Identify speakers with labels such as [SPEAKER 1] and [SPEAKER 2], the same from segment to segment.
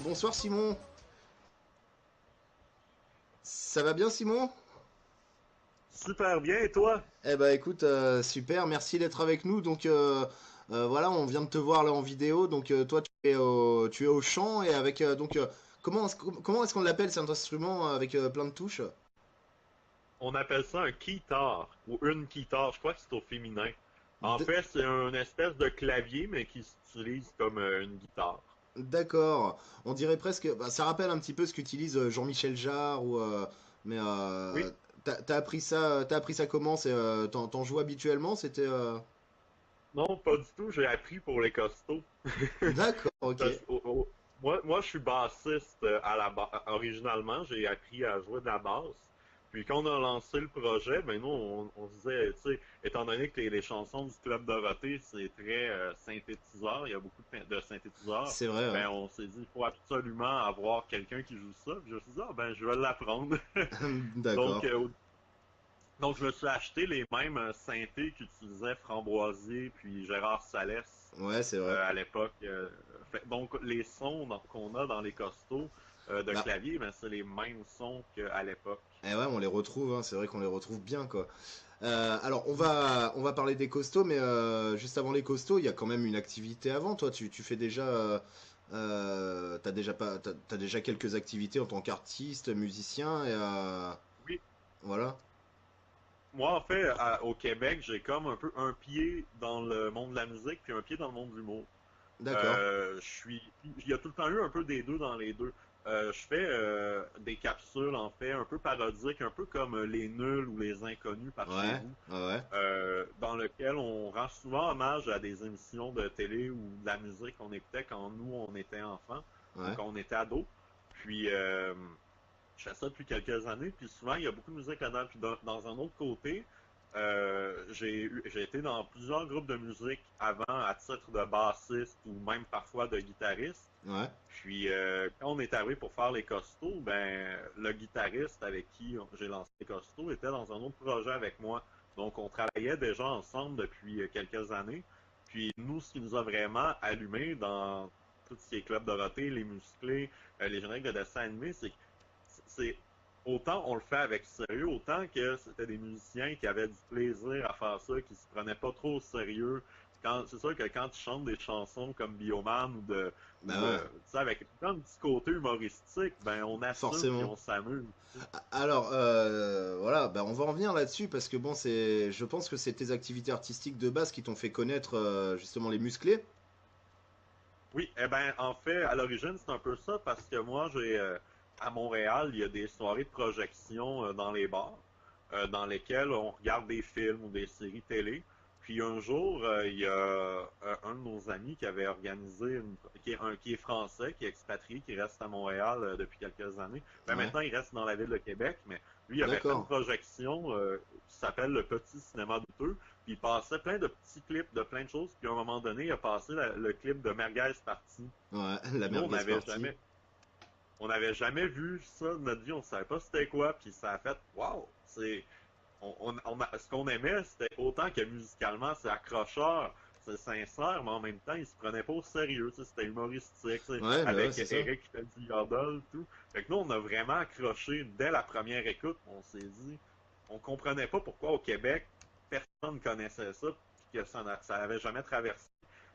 [SPEAKER 1] Bonsoir Simon. Ça va bien Simon?
[SPEAKER 2] Super bien, et toi?
[SPEAKER 1] Eh ben écoute, super, merci d'être avec nous. Donc voilà, on vient de te voir là en vidéo. Donc toi tu es au chant et avec comment est-ce qu'on l'appelle cet instrument avec plein de touches?
[SPEAKER 2] On appelle ça un keytar ou une keytar, je crois que c'est au féminin. En
[SPEAKER 1] D-
[SPEAKER 2] fait, c'est une espèce de clavier, mais qui s'utilise comme une guitare.
[SPEAKER 1] D'accord. On dirait presque, bah, ça rappelle un petit peu ce qu'utilise Jean-Michel Jarre ou mais
[SPEAKER 2] Oui,
[SPEAKER 1] t'as appris ça comment? T'en joues habituellement?
[SPEAKER 2] non, pas du tout, j'ai appris pour les costauds.
[SPEAKER 1] D'accord, ok.
[SPEAKER 2] Moi, je suis bassiste originalement, j'ai appris à jouer de la basse. Puis quand on a lancé le projet, ben nous, on se disait, tu sais, étant donné que les chansons du Club Dorothée, c'est très synthétiseur, il y a beaucoup de synthétiseurs,
[SPEAKER 1] C'est vrai, ouais.
[SPEAKER 2] ben on s'est dit, il faut absolument avoir quelqu'un qui joue ça. Puis je me suis dit, ah ben je vais l'apprendre. Donc,
[SPEAKER 1] D'accord.
[SPEAKER 2] donc, je me suis acheté les mêmes synthés qu'utilisait Framboisier puis Gérard Salès
[SPEAKER 1] Ouais, c'est vrai.
[SPEAKER 2] à l'époque. Donc, les sons qu'on a dans les costauds de
[SPEAKER 1] Bah,
[SPEAKER 2] clavier, ben, c'est les mêmes sons qu'à l'époque.
[SPEAKER 1] eh ouais, on les retrouve, hein, c'est vrai qu'on les retrouve bien, quoi. Alors, on va parler des costauds, mais juste avant les costauds, il y a quand même une activité avant. Toi, tu fais déjà, t'as déjà quelques activités en tant qu'artiste, musicien, et
[SPEAKER 2] Oui,
[SPEAKER 1] voilà.
[SPEAKER 2] moi, en fait, au Québec, j'ai comme un peu un pied dans le monde de la musique puis un pied dans le monde de l'humour.
[SPEAKER 1] D'accord.
[SPEAKER 2] Il y a tout le temps eu un peu des deux dans les deux. Je fais des capsules, en fait, un peu parodiques, un peu comme Les Nuls ou Les Inconnus par chez
[SPEAKER 1] Ouais,
[SPEAKER 2] vous,
[SPEAKER 1] ouais,
[SPEAKER 2] dans lequel on rend souvent hommage à des émissions de télé ou de la musique qu'on écoutait quand nous, on était enfants ou
[SPEAKER 1] ouais,
[SPEAKER 2] quand on était ados. Puis, je fais ça depuis quelques années, puis souvent, il y a beaucoup de musique là-dedans. Puis dans un autre côté, j'ai été dans plusieurs groupes de musique avant à titre de bassiste ou même parfois de guitariste.
[SPEAKER 1] ouais.
[SPEAKER 2] Puis quand on est arrivé pour faire les costauds, ben le guitariste avec qui j'ai lancé les costauds était dans un autre projet avec moi. Donc on travaillait déjà ensemble depuis quelques années. Puis nous, ce qui nous a vraiment allumé dans tous ces clubs Dorothée, les musclés, les génériques de dessin animé, c'est que c'est autant on le fait avec sérieux, autant que c'était des musiciens qui avaient du plaisir à faire ça, qui se prenaient pas trop au sérieux. C'est sûr que quand tu chantes des chansons comme Bioman
[SPEAKER 1] Bah
[SPEAKER 2] tu
[SPEAKER 1] ouais,
[SPEAKER 2] sais, avec un petit côté humoristique, ben on assume puis
[SPEAKER 1] forcément.
[SPEAKER 2] on s'amuse.
[SPEAKER 1] Alors, voilà, bah, on va en venir là-dessus parce que bon, je pense que c'est tes activités artistiques de base qui t'ont fait connaître justement les musclés.
[SPEAKER 2] Oui, eh ben en fait, à l'origine, c'est un peu ça parce que moi, j'ai à Montréal, il y a des soirées de projection dans les bars dans lesquelles on regarde des films ou des séries télé. Puis un jour, il y a un de nos amis qui avait organisé qui est français, qui est expatrié, qui reste à Montréal depuis quelques années. Ben
[SPEAKER 1] Ouais,
[SPEAKER 2] maintenant, il reste dans la ville de Québec, mais lui, il avait fait une
[SPEAKER 1] d'accord.
[SPEAKER 2] projection qui s'appelle le Petit Cinéma douteux. Puis il passait plein de petits clips de plein de choses. Puis à un moment donné, il a passé le clip de Merguez Party.
[SPEAKER 1] Ouais, la
[SPEAKER 2] Puis nous,
[SPEAKER 1] merguez party.
[SPEAKER 2] on n'avait jamais vu ça de notre vie. On savait pas c'était quoi. Puis ça a fait, waouh, ce qu'on aimait, c'était autant que musicalement, c'est accrocheur, c'est sincère, mais en même temps, il se prenait pas au sérieux. Tu sais, c'était humoristique, tu sais,
[SPEAKER 1] Ouais, bah ouais,
[SPEAKER 2] avec
[SPEAKER 1] c'est ça.
[SPEAKER 2] Eric qui fait du yodel, tout. Fait que nous, on a vraiment accroché dès la première écoute. On s'est dit, on comprenait pas pourquoi au Québec, personne connaissait ça, puis que ça avait jamais traversé.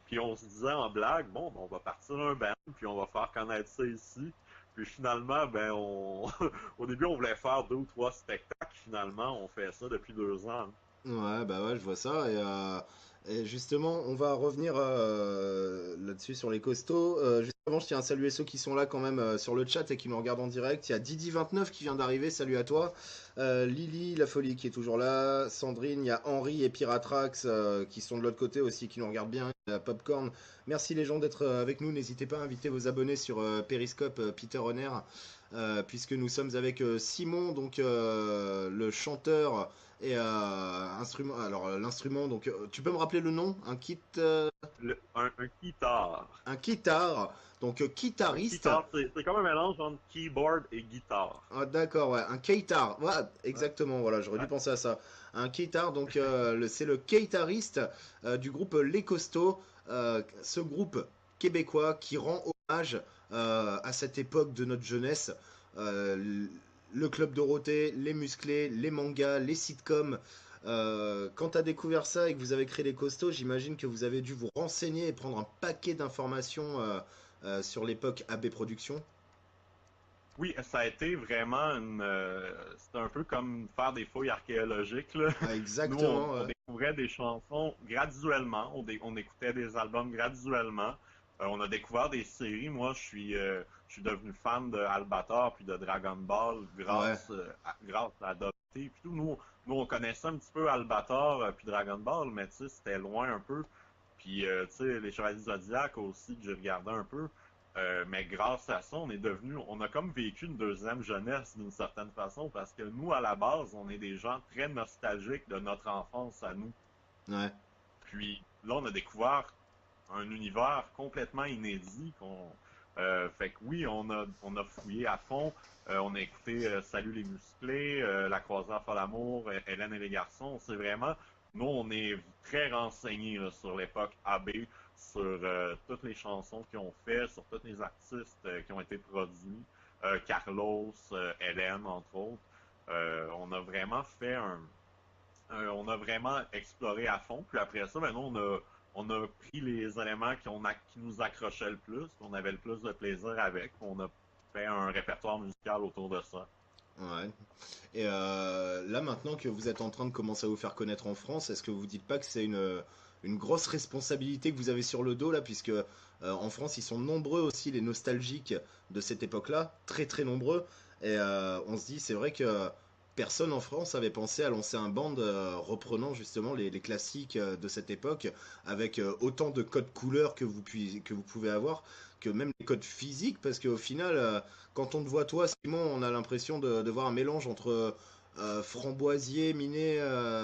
[SPEAKER 2] Puis on se disait en blague, bon, ben, on va partir un band, puis on va faire connaître ça ici. Puis finalement, ben au début on voulait faire deux ou trois spectacles. Finalement, on fait ça depuis 2 ans.
[SPEAKER 1] Ouais, bah ouais, je vois ça. Et justement, on va revenir là-dessus sur les costauds. Juste avant, je tiens à saluer ceux qui sont là quand même sur le chat et qui nous regardent en direct. Il y a Didi29 qui vient d'arriver, salut à toi. Lily, la folie qui est toujours là. Sandrine, il y a Henri et Piratrax qui sont de l'autre côté aussi, qui nous regardent bien. Il y a Popcorn. Merci les gens d'être avec nous. N'hésitez pas à inviter vos abonnés sur Periscope Peter Honner, puisque nous sommes avec Simon, donc le chanteur. Et instrument, alors l'instrument, donc tu peux me rappeler le nom?
[SPEAKER 2] Un guitare.
[SPEAKER 1] Un guitare, donc
[SPEAKER 2] Un
[SPEAKER 1] guitariste.
[SPEAKER 2] guitare, c'est comme un mélange entre keyboard et guitare.
[SPEAKER 1] Ah, d'accord, ouais, un keitar, voilà,
[SPEAKER 2] Ouais,
[SPEAKER 1] exactement, voilà, j'aurais dû
[SPEAKER 2] ouais.
[SPEAKER 1] penser à ça. Un keitar, donc c'est le keitariste du groupe Les Costauds, ce groupe québécois qui rend hommage à cette époque de notre jeunesse. Euh, le Club Dorothée, les musclés, les mangas, les sitcoms. Quand tu as découvert ça et que vous avez créé les costauds, j'imagine que vous avez dû vous renseigner et prendre un paquet d'informations sur l'époque AB Productions.
[SPEAKER 2] Oui, ça a été vraiment c'était un peu comme faire des fouilles archéologiques, là.
[SPEAKER 1] Ah,
[SPEAKER 2] Nous,
[SPEAKER 1] exactement.
[SPEAKER 2] on découvrait des chansons graduellement, on écoutait des albums graduellement. On a découvert des séries. Moi, je suis devenu fan de Albator puis de Dragon Ball
[SPEAKER 1] Ouais,
[SPEAKER 2] grâce à Dorothée. Puis tout, nous, on connaissait un petit peu Albator puis Dragon Ball, mais tu sais, c'était loin un peu. Puis, tu sais, les Chevaliers du Zodiac aussi, que j'ai regardé un peu. Mais grâce à ça, on a comme vécu une deuxième jeunesse d'une certaine façon, parce que nous, à la base, on est des gens très nostalgiques de notre enfance à nous.
[SPEAKER 1] ouais.
[SPEAKER 2] Puis là, on a découvert un univers complètement inédit. Fait que oui, on a fouillé à fond. On a écouté Salut les musclés, La croisière folle amour, Hélène et les garçons. C'est vraiment, nous, on est très renseignés là, sur l'époque AB, sur toutes les chansons qu'ils ont fait, sur tous les artistes qui ont été produits, Carlos, Hélène, entre autres. On a vraiment on a vraiment exploré à fond. Puis après ça, maintenant, on a pris les éléments qui nous accrochaient le plus, qu'on avait le plus de plaisir avec, puis on a fait un répertoire musical autour de ça.
[SPEAKER 1] Ouais. Et là, maintenant que vous êtes en train de commencer à vous faire connaître en France, est-ce que vous dites pas que c'est une grosse responsabilité que vous avez sur le dos là, puisque en France, ils sont nombreux aussi les nostalgiques de cette époque-là, très très nombreux. Et on se dit, c'est vrai que personne en France avait pensé à lancer un band reprenant justement les classiques de cette époque, avec autant de codes couleurs que vous pouvez avoir, que même les codes physiques, parce qu'au final, quand on te voit toi, Simon, on a l'impression de voir un mélange entre Framboisier, Minet,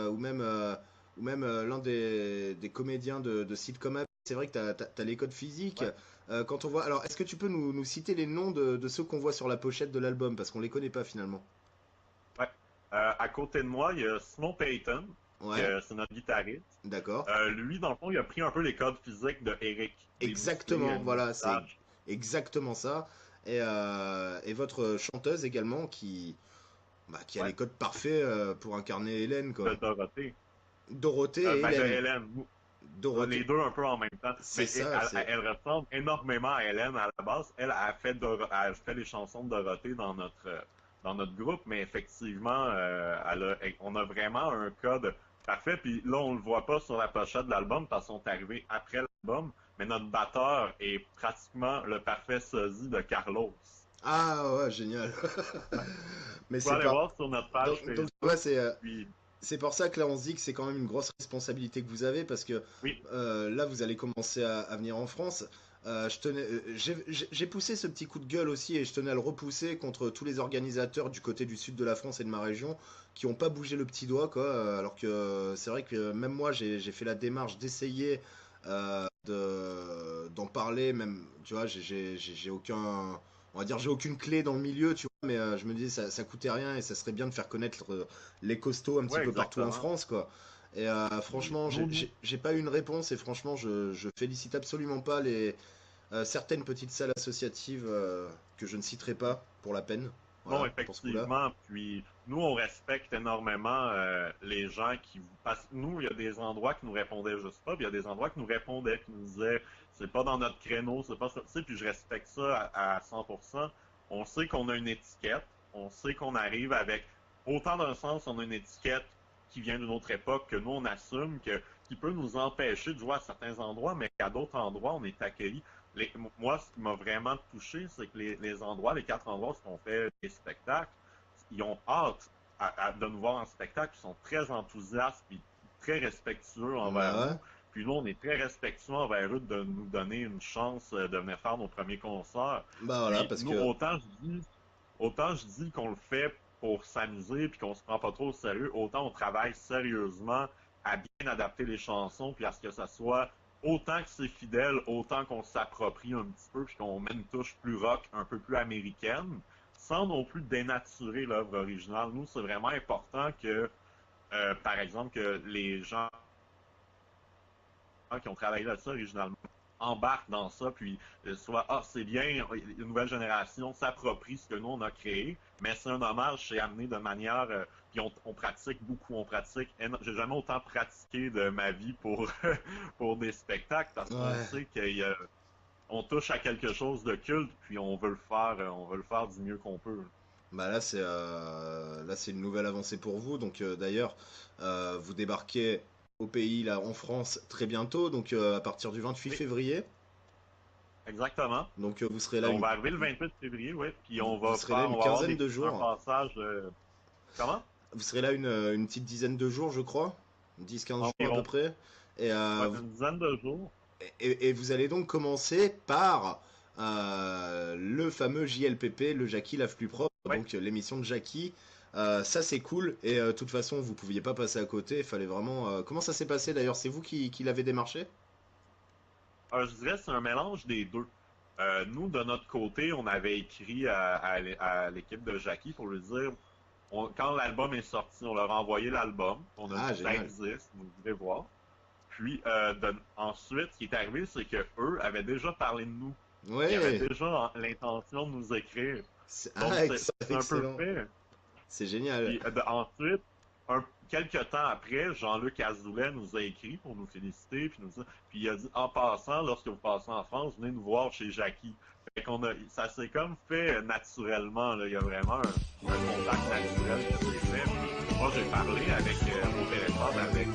[SPEAKER 1] ou même l'un des comédiens de sitcom. C'est vrai que tu as les codes physiques.
[SPEAKER 2] Ouais.
[SPEAKER 1] Quand on voit... Alors, est-ce que tu peux nous citer les noms de ceux qu'on voit sur la pochette de l'album? Parce qu'on les connaît pas finalement.
[SPEAKER 2] Ouais. À côté de moi, il y a Simon Payton,
[SPEAKER 1] Ouais,
[SPEAKER 2] c'est notre guitariste.
[SPEAKER 1] d'accord.
[SPEAKER 2] Lui, dans le fond, il a pris un peu les codes physiques de Eric, des musclés,
[SPEAKER 1] Exactement,
[SPEAKER 2] une
[SPEAKER 1] voilà, c'est
[SPEAKER 2] moustache,
[SPEAKER 1] exactement ça. Et votre chanteuse également qui a les
[SPEAKER 2] ouais,
[SPEAKER 1] codes parfaits pour incarner Hélène,
[SPEAKER 2] de
[SPEAKER 1] quoi.
[SPEAKER 2] Dorothée.
[SPEAKER 1] Dorothée et
[SPEAKER 2] Ben de
[SPEAKER 1] Hélène.
[SPEAKER 2] Hélène. Les
[SPEAKER 1] Dorothée,
[SPEAKER 2] deux un peu en même temps.
[SPEAKER 1] c'est
[SPEAKER 2] Mais
[SPEAKER 1] ça, c'est...
[SPEAKER 2] elle ressemble énormément à Hélène à la base. Elle a fait, elle fait les chansons de Dorothée dans notre groupe, mais effectivement, on a vraiment un code parfait. Puis là, on le voit pas sur la pochette de l'album parce qu'on est arrivé après l'album, mais notre batteur est pratiquement le parfait sosie de Carlos.
[SPEAKER 1] Ah ouais, génial.
[SPEAKER 2] Ouais.
[SPEAKER 1] Mais
[SPEAKER 2] Faut
[SPEAKER 1] c'est
[SPEAKER 2] aller
[SPEAKER 1] pas...
[SPEAKER 2] voir sur notre page
[SPEAKER 1] Donc,
[SPEAKER 2] Facebook.
[SPEAKER 1] ouais,
[SPEAKER 2] Puis,
[SPEAKER 1] c'est pour ça que là, on se dit que c'est quand même une grosse responsabilité que vous avez parce que
[SPEAKER 2] oui,
[SPEAKER 1] là, vous allez commencer à venir en France. J'ai poussé ce petit coup de gueule aussi et je tenais à le repousser contre tous les organisateurs du côté du sud de la France et de ma région qui n'ont pas bougé le petit doigt, quoi. Alors que c'est vrai que même moi, j'ai fait la démarche d'essayer d'en parler, même, tu vois, j'ai aucun, on va dire, j'ai aucune clé dans le milieu, tu vois, mais je me disais, ça coûtait rien et ça serait bien de faire connaître les costauds un petit
[SPEAKER 2] ouais,
[SPEAKER 1] peu partout en
[SPEAKER 2] exactement.
[SPEAKER 1] France, quoi. Et
[SPEAKER 2] Puis,
[SPEAKER 1] franchement, j'ai pas eu une réponse et franchement, je félicite absolument pas certaines petites salles associatives que je ne citerai pas pour la peine.
[SPEAKER 2] non,
[SPEAKER 1] Voilà, pour ce coup-là.
[SPEAKER 2] effectivement. Puis nous, on respecte énormément les gens qui vous passent. Nous, il y a des endroits qui nous répondaient juste pas, puis il y a des endroits qui nous répondaient, qui nous disaient c'est pas dans notre créneau, c'est pas ça. Tu sais, puis je respecte ça à 100%. On sait qu'on a une étiquette, on sait qu'on arrive avec autant d'un sens, on a une étiquette qui vient d'une autre époque que nous on assume qui peut nous empêcher de jouer à certains endroits, mais qu'à d'autres endroits on est accueilli. Moi, ce qui m'a vraiment touché, c'est que les endroits, les quatre endroits où on fait des spectacles, ils ont hâte de nous voir en spectacle, ils sont très enthousiastes et très respectueux envers
[SPEAKER 1] Bah ouais.
[SPEAKER 2] nous. Puis nous, on est très respectueux envers eux de nous donner une chance de venir faire nos premiers concerts.
[SPEAKER 1] Bah voilà,
[SPEAKER 2] Puis
[SPEAKER 1] parce
[SPEAKER 2] nous,
[SPEAKER 1] que
[SPEAKER 2] autant je dis qu'on le fait pour s'amuser puis qu'on se prend pas trop au sérieux, autant on travaille sérieusement à bien adapter les chansons puis à ce que ça soit autant que c'est fidèle, autant qu'on s'approprie un petit peu puis qu'on met une touche plus rock, un peu plus américaine, sans non plus dénaturer l'œuvre originale. Nous, c'est vraiment important que, par exemple, que les gens qui ont travaillé là-dessus originalement embarquent dans ça, puis soit ah c'est bien, une nouvelle génération s'approprie ce que nous on a créé, mais c'est un hommage, c'est amené de manière, puis on pratique beaucoup, on pratique, j'ai jamais autant pratiqué de ma vie pour pour des spectacles parce qu'on
[SPEAKER 1] Ouais.
[SPEAKER 2] sait qu'on touche à quelque chose de culte, puis on veut le faire du mieux qu'on peut.
[SPEAKER 1] Bah là c'est une nouvelle avancée pour vous. Donc d'ailleurs, vous débarquez au pays là en France très bientôt, donc à partir du 28
[SPEAKER 2] Oui,
[SPEAKER 1] février.
[SPEAKER 2] exactement.
[SPEAKER 1] Donc vous serez là
[SPEAKER 2] On va arriver le 28 février, oui, puis
[SPEAKER 1] vous serez là une
[SPEAKER 2] on va avoir
[SPEAKER 1] quinzaine de
[SPEAKER 2] un
[SPEAKER 1] jours.
[SPEAKER 2] passage, comment?
[SPEAKER 1] Vous serez là une petite dizaine de jours, je crois. 10-15 jours à peu
[SPEAKER 2] Environ,
[SPEAKER 1] près. Et,
[SPEAKER 2] ouais, une dizaine de jours.
[SPEAKER 1] et vous allez donc commencer par le fameux JLPP, le Jackie Lave plus propre,
[SPEAKER 2] Oui.
[SPEAKER 1] donc l'émission de Jackie. Ça c'est cool et de toute façon vous pouviez pas passer à côté, il fallait vraiment... Comment ça s'est passé d'ailleurs? C'est vous qui l'avez démarché?
[SPEAKER 2] Je dirais que c'est un mélange des deux. Nous, de notre côté, on avait écrit à l'équipe de Jackie pour lui dire, quand l'album est sorti, on leur a envoyé l'album. On a
[SPEAKER 1] Ah
[SPEAKER 2] dit, ça
[SPEAKER 1] génial.
[SPEAKER 2] existe, vous devez voir. Puis ensuite, ce qui est arrivé, c'est que eux avaient déjà parlé de nous. Ils avaient
[SPEAKER 1] Ouais,
[SPEAKER 2] déjà l'intention de nous écrire. Donc,
[SPEAKER 1] ah,
[SPEAKER 2] c'est un peu
[SPEAKER 1] excellent.
[SPEAKER 2] fait.
[SPEAKER 1] C'est génial.
[SPEAKER 2] Puis ensuite, quelques temps après, Jean-Luc Azoulay nous a écrit pour nous féliciter, puis il a dit en passant, lorsque vous passez en France, venez nous voir chez Jackie. Fait qu'on a, ça s'est comme fait naturellement, là. Il y a vraiment un contact naturel qui s'est fait. Puis moi, j'ai parlé avec au téléphone avec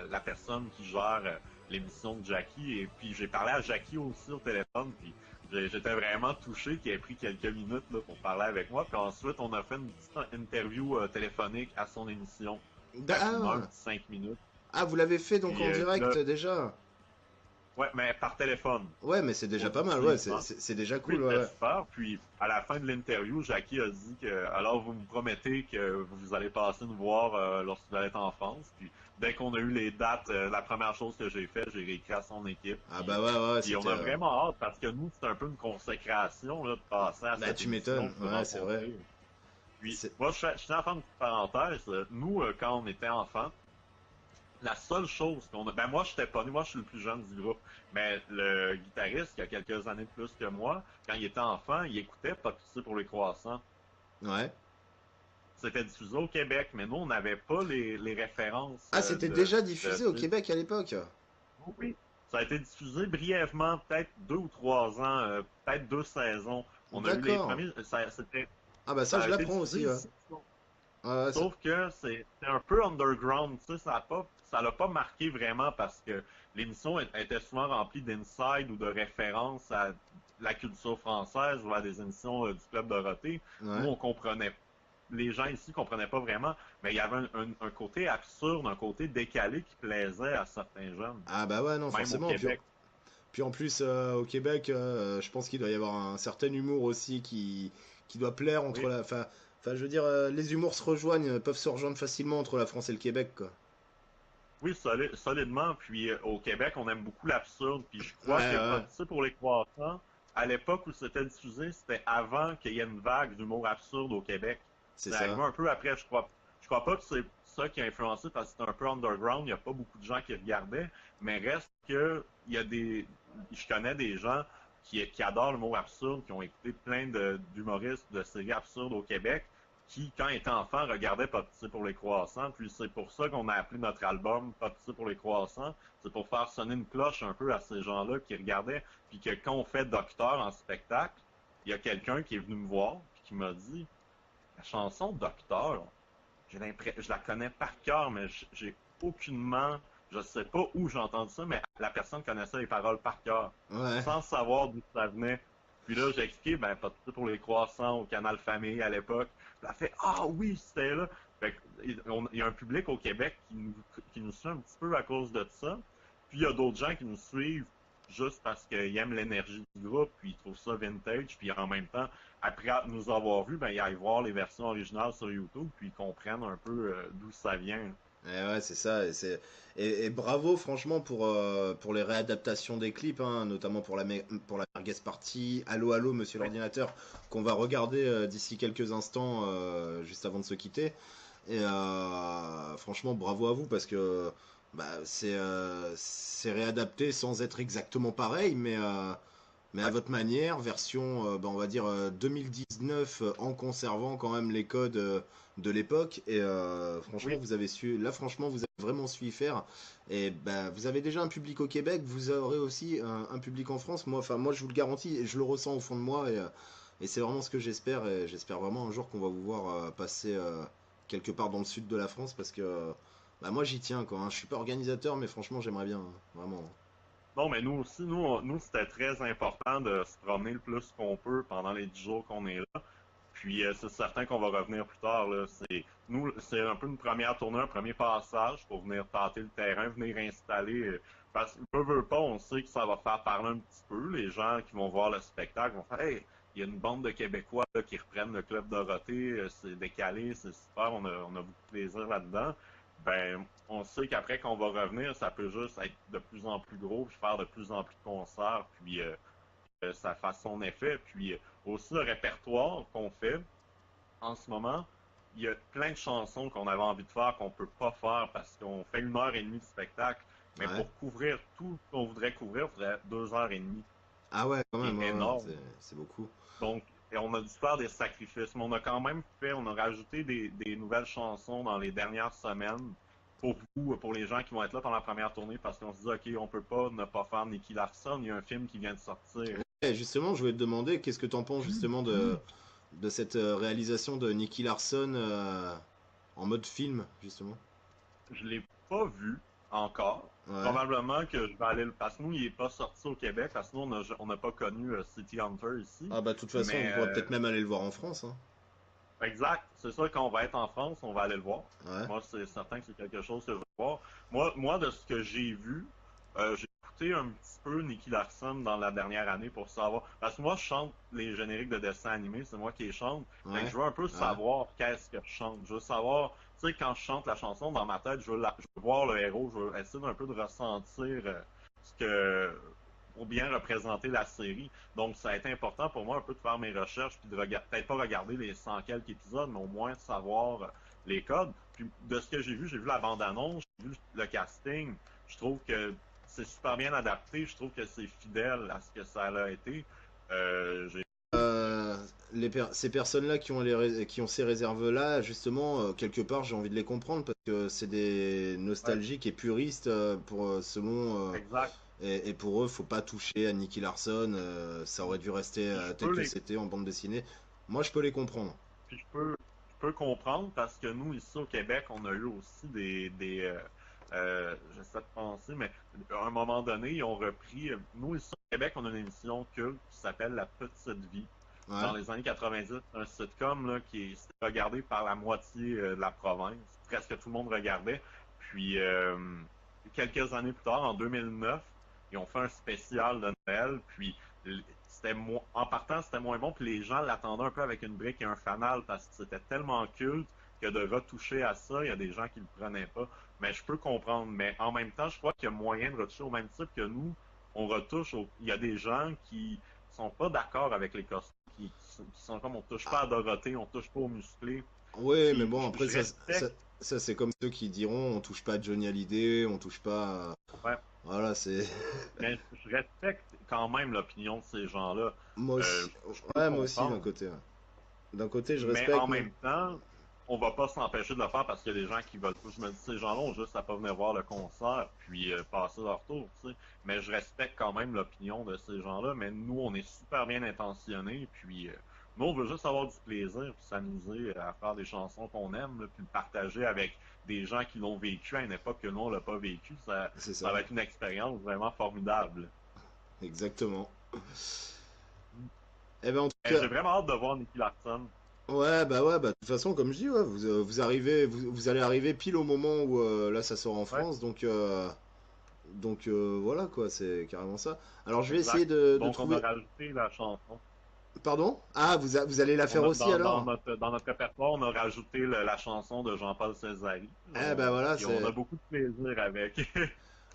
[SPEAKER 2] la personne qui gère l'émission de Jackie. Et puis j'ai parlé à Jackie aussi au téléphone. Puis j'étais vraiment touché qu'il ait pris quelques minutes là, pour parler avec moi. Puis ensuite, on a fait une petite interview téléphonique à son émission. Rapidement, un
[SPEAKER 1] Ah,
[SPEAKER 2] petit 5 minutes.
[SPEAKER 1] ah, vous l'avez fait donc
[SPEAKER 2] Puis
[SPEAKER 1] en
[SPEAKER 2] là,
[SPEAKER 1] direct déjà?
[SPEAKER 2] ouais, mais par téléphone.
[SPEAKER 1] Ouais, mais c'est déjà pas mal, ouais,
[SPEAKER 2] Auditivement.
[SPEAKER 1] c'est déjà
[SPEAKER 2] Oui,
[SPEAKER 1] cool, ouais,
[SPEAKER 2] c'était
[SPEAKER 1] ouais.
[SPEAKER 2] super. Puis, à la fin de l'interview, Jackie a dit que, alors, vous me promettez que vous allez passer nous voir lorsque vous allez être en France. Puis, dès qu'on a eu les dates, la première chose que j'ai fait, j'ai réécrit à son équipe.
[SPEAKER 1] Ah bah ouais, ouais,
[SPEAKER 2] Puis on
[SPEAKER 1] c'était...
[SPEAKER 2] a vraiment hâte parce que nous, c'est un peu une consécration là, de passer à
[SPEAKER 1] Bah
[SPEAKER 2] cette
[SPEAKER 1] tu
[SPEAKER 2] émission
[SPEAKER 1] m'étonnes,
[SPEAKER 2] puis de
[SPEAKER 1] ouais, c'est vrai.
[SPEAKER 2] rencontrer. Puis,
[SPEAKER 1] C'est...
[SPEAKER 2] moi, je tiens à faire une petite parenthèse. Nous, quand on était enfants, la seule chose qu'on a. Ben, moi, je n'étais pas né, moi, je suis le plus jeune du groupe. Mais le guitariste, qui a quelques années de plus que moi, quand il était enfant, il écoutait Pas de pitié pour les croissants.
[SPEAKER 1] Ouais.
[SPEAKER 2] C'était diffusé au Québec, mais nous, on n'avait pas les références
[SPEAKER 1] Ah, c'était déjà
[SPEAKER 2] de-
[SPEAKER 1] diffusé au Québec à l'époque?
[SPEAKER 2] Oui. Ça a été diffusé brièvement, peut-être 2 ou 3 ans, peut-être 2 saisons. On a eu les
[SPEAKER 1] D'accord.
[SPEAKER 2] premiers.
[SPEAKER 1] Ah bah ça,
[SPEAKER 2] Ça
[SPEAKER 1] je
[SPEAKER 2] a été
[SPEAKER 1] l'apprends
[SPEAKER 2] diffusé
[SPEAKER 1] aussi, ouais.
[SPEAKER 2] ici.
[SPEAKER 1] Ouais, ouais,
[SPEAKER 2] Sauf que c'est un peu underground, tu sais, ça l'a pas marqué vraiment parce que l'émission était souvent remplie d'inside ou de références à la culture française ou à des émissions du Club Dorothée. Nous,
[SPEAKER 1] ouais.
[SPEAKER 2] les gens ici comprenaient pas vraiment, mais il y avait un côté absurde, un côté décalé qui plaisait à certains jeunes,
[SPEAKER 1] Ah bah ouais, non,
[SPEAKER 2] même au
[SPEAKER 1] forcément.
[SPEAKER 2] Québec.
[SPEAKER 1] Puis en plus, au Québec, je pense qu'il doit y avoir un certain humour aussi qui doit plaire entre
[SPEAKER 2] Oui,
[SPEAKER 1] la... Enfin, je veux dire, les humours se rejoignent, peuvent se rejoindre facilement entre la France et le Québec, quoi.
[SPEAKER 2] oui, solidement. Puis au Québec, on aime beaucoup l'absurde. Puis je
[SPEAKER 1] Ouais,
[SPEAKER 2] crois que pas
[SPEAKER 1] ouais,
[SPEAKER 2] de ça pour les croissants, à l'époque où c'était diffusé, c'était avant qu'il y ait une vague d'humour absurde au Québec.
[SPEAKER 1] c'est
[SPEAKER 2] C'est
[SPEAKER 1] ça.
[SPEAKER 2] arrivé un peu après, je crois. Je crois pas que c'est ça qui a influencé parce que c'était un peu underground, il n'y a pas beaucoup de gens qui regardaient, mais reste que il y a je connais des gens qui adorent l'humour absurde, qui ont écouté plein d'humoristes de séries absurdes au Québec, qui, quand étaient enfants, regardaient Pas de pitié pour les croissants. Puis c'est pour ça qu'on a appelé notre album Pas de pitié pour les croissants. C'est pour faire sonner une cloche un peu à ces gens-là qui regardaient. Puis que quand on fait Docteur en spectacle, il y a quelqu'un qui est venu me voir puis qui m'a dit la chanson Docteur, je la connais par cœur, mais j'ai aucunement, je sais pas où j'ai entendu ça, mais la personne connaissait les paroles par cœur,
[SPEAKER 1] Ouais.
[SPEAKER 2] sans savoir d'où ça venait. Puis là, j'ai expliqué, ben, pas tout pour les croissants au Canal Famille à l'époque. Puis elle a fait, ah oui, c'était là. Fait il y a un public au Québec qui nous suit un petit peu à cause de ça. Puis il y a d'autres gens qui nous suivent juste parce qu'ils aiment l'énergie du groupe, puis ils trouvent ça vintage, puis en même temps, après nous avoir vus, ben, ils aillent voir les versions originales sur YouTube, puis ils comprennent un peu d'où ça vient.
[SPEAKER 1] Ouais, c'est ça. Et bravo, franchement, pour les réadaptations des clips, hein, notamment pour la Merguez Party, Allô, allô, monsieur
[SPEAKER 2] Oui,
[SPEAKER 1] l'ordinateur, qu'on va regarder d'ici quelques instants, juste avant de se quitter. Et franchement, bravo à vous, parce que Bah, c'est réadapté sans être exactement pareil, mais à
[SPEAKER 2] Ouais,
[SPEAKER 1] votre manière, version, bah, on va dire 2019, en conservant quand même les codes de l'époque. Et franchement,
[SPEAKER 2] oui,
[SPEAKER 1] vous avez su, là, franchement, vous avez vraiment su y faire. Et bah, vous avez déjà un public au Québec, vous aurez aussi un public en France. Moi, enfin, moi, je vous le garantis, et je le ressens au fond de moi. Et c'est vraiment ce que j'espère. Et j'espère vraiment un jour qu'on va vous voir passer quelque part dans le sud de la France parce que bah, moi, j'y tiens, quoi, hein. Je suis pas organisateur, mais franchement, j'aimerais bien, hein, vraiment.
[SPEAKER 2] bon, mais nous aussi, nous c'était très important de se promener le plus qu'on peut pendant les 10 jours qu'on est là. Puis c'est certain qu'on va revenir plus tard, là. C'est un peu une première tournée, un premier passage pour venir tâter le terrain, venir installer. Parce que veut pas, on sait que ça va faire parler un petit peu. Les gens qui vont voir le spectacle vont faire Hey, il y a une bande de Québécois là, qui reprennent le club Dorothée, c'est décalé, c'est super, on a beaucoup de plaisir là-dedans. Ben, on sait qu'après qu'on va revenir, ça peut juste être de plus en plus gros, puis faire de plus en plus de concerts, puis ça fasse son effet. Puis aussi le répertoire qu'on fait en ce moment, il y a plein de chansons qu'on avait envie de faire qu'on peut pas faire parce qu'on fait 1 heure et demie de spectacle. Mais
[SPEAKER 1] Ouais.
[SPEAKER 2] pour couvrir tout ce qu'on voudrait couvrir, il faudrait 2 heures et demie,
[SPEAKER 1] Ah ouais, quand
[SPEAKER 2] qui
[SPEAKER 1] même,
[SPEAKER 2] est
[SPEAKER 1] ouais, ouais,
[SPEAKER 2] énorme.
[SPEAKER 1] c'est beaucoup.
[SPEAKER 2] Donc, et on a dû faire des sacrifices, mais on a quand même fait, on a rajouté des nouvelles chansons dans les dernières semaines pour vous, pour les gens qui vont être là pendant la première tournée, parce qu'on se dit, OK, on peut pas ne pas faire Nicky Larson, il y a un film qui vient de sortir.
[SPEAKER 1] Et justement, je voulais te demander, qu'est-ce que t'en penses justement de cette réalisation de Nicky Larson en mode film, justement?
[SPEAKER 2] Je l'ai pas vu encore.
[SPEAKER 1] Ouais.
[SPEAKER 2] Probablement que je vais aller le. Parce que nous, il est pas sorti au Québec, parce que nous, on n'a pas connu City Hunter ici.
[SPEAKER 1] Ah bah, de toute façon, on
[SPEAKER 2] Mais
[SPEAKER 1] pourrait peut-être même aller le voir en France, hein.
[SPEAKER 2] exact, c'est sûr qu'on va être en France, on va aller le voir.
[SPEAKER 1] Ouais.
[SPEAKER 2] Moi, c'est certain que c'est quelque chose que je veux voir. Moi, de ce que j'ai vu, j'ai écouté un petit peu Nicky Larson dans la dernière année pour savoir. Parce que moi, je chante les génériques de dessins animés, c'est moi qui les chante. Fait que
[SPEAKER 1] Ouais.
[SPEAKER 2] je veux un peu
[SPEAKER 1] Ouais.
[SPEAKER 2] savoir qu'est-ce que je chante. Je veux savoir, tu sais, quand je chante la chanson dans ma tête, je veux voir le héros, je veux essayer d'un peu de ressentir ce que pour bien représenter la série. Donc, ça a été important pour moi un peu de faire mes recherches, puis de peut-être pas regarder les 100 quelques épisodes, mais au moins de savoir les codes. Puis, de ce que j'ai vu la bande-annonce, j'ai vu le casting, je trouve que c'est super bien adapté, je trouve que c'est fidèle à ce que ça a été. J'ai...
[SPEAKER 1] Euh, ces personnes-là qui ont, qui ont ces réserves-là, justement, quelque part, j'ai envie de les comprendre parce que c'est des
[SPEAKER 2] Ouais,
[SPEAKER 1] nostalgiques et puristes pour, selon.
[SPEAKER 2] exact.
[SPEAKER 1] Et pour eux, faut pas toucher à Nicky Larson. Ça aurait dû rester
[SPEAKER 2] Puis je
[SPEAKER 1] tel
[SPEAKER 2] peux
[SPEAKER 1] que
[SPEAKER 2] les
[SPEAKER 1] c'était en bande dessinée. Moi, je peux les comprendre.
[SPEAKER 2] Puis je peux comprendre parce que nous, ici au Québec, on a eu aussi j'essaie de penser, mais à un moment donné, ils ont repris. Nous, ici au Québec, on a une émission culte qui s'appelle La Petite Vie.
[SPEAKER 1] Ouais.
[SPEAKER 2] Dans les années 90, un sitcom là, qui est regardé par la moitié de la province. Presque tout le monde regardait. Puis, quelques années plus tard, en 2009, ils ont fait un spécial de Noël. Puis, en partant, c'était moins bon, puis les gens l'attendaient un peu avec une brique et un fanal parce que c'était tellement culte que de retoucher à ça, il y a des gens qui le prenaient pas. Mais je peux comprendre. Mais en même temps, je crois qu'il y a moyen de retoucher au même type que nous. On retouche. Il y a des gens qui sont pas d'accord avec les costumes, qui sont comme on touche pas
[SPEAKER 1] Ah,
[SPEAKER 2] à Dorothée, on touche pas aux musclés.
[SPEAKER 1] ouais, mais
[SPEAKER 2] Puis
[SPEAKER 1] bon, après,
[SPEAKER 2] je respecte.
[SPEAKER 1] ça c'est comme ceux qui diront on touche pas à Johnny Hallyday, on touche pas à...
[SPEAKER 2] Ouais,
[SPEAKER 1] Voilà, c'est.
[SPEAKER 2] mais je respecte quand même l'opinion de ces gens-là.
[SPEAKER 1] Moi aussi.
[SPEAKER 2] Je peux
[SPEAKER 1] Ouais, moi aussi, d'un
[SPEAKER 2] comprendre.
[SPEAKER 1] côté, ouais. D'un côté, je
[SPEAKER 2] Mais
[SPEAKER 1] respecte,
[SPEAKER 2] en
[SPEAKER 1] mais.
[SPEAKER 2] même temps, on va pas s'empêcher de le faire parce qu'il y a des gens qui veulent pas. Je me dis, ces gens-là ont juste à pas venir voir le concert puis passer leur tour, tu sais. Mais je respecte quand même l'opinion de ces gens-là. Mais nous, on est super bien intentionnés. Puis nous, on veut juste avoir du plaisir puis s'amuser à faire des chansons qu'on aime, là, puis le partager avec des gens qui l'ont vécu à une époque que nous, on l'a pas vécu.
[SPEAKER 1] C'est
[SPEAKER 2] Ça
[SPEAKER 1] ça,
[SPEAKER 2] va être une expérience vraiment formidable.
[SPEAKER 1] exactement. Eh ben, en tout
[SPEAKER 2] Et
[SPEAKER 1] cas.
[SPEAKER 2] j'ai vraiment hâte de voir Nicky Larson.
[SPEAKER 1] Ouais, bah, de toute façon, comme je dis, ouais, vous arrivez, vous allez arriver pile au moment où là ça sort en
[SPEAKER 2] Ouais,
[SPEAKER 1] France, donc voilà quoi, c'est carrément ça. Alors je vais essayer
[SPEAKER 2] exact.
[SPEAKER 1] de
[SPEAKER 2] Donc, on a
[SPEAKER 1] trouver.
[SPEAKER 2] rajouté la chanson.
[SPEAKER 1] Pardon? Ah, vous allez la faire aussi alors?
[SPEAKER 2] Dans notre répertoire, on a rajouté la chanson de Jean-Paul Césari.
[SPEAKER 1] Eh ben voilà,
[SPEAKER 2] Puis on a
[SPEAKER 1] c'est.
[SPEAKER 2] beaucoup de plaisir avec.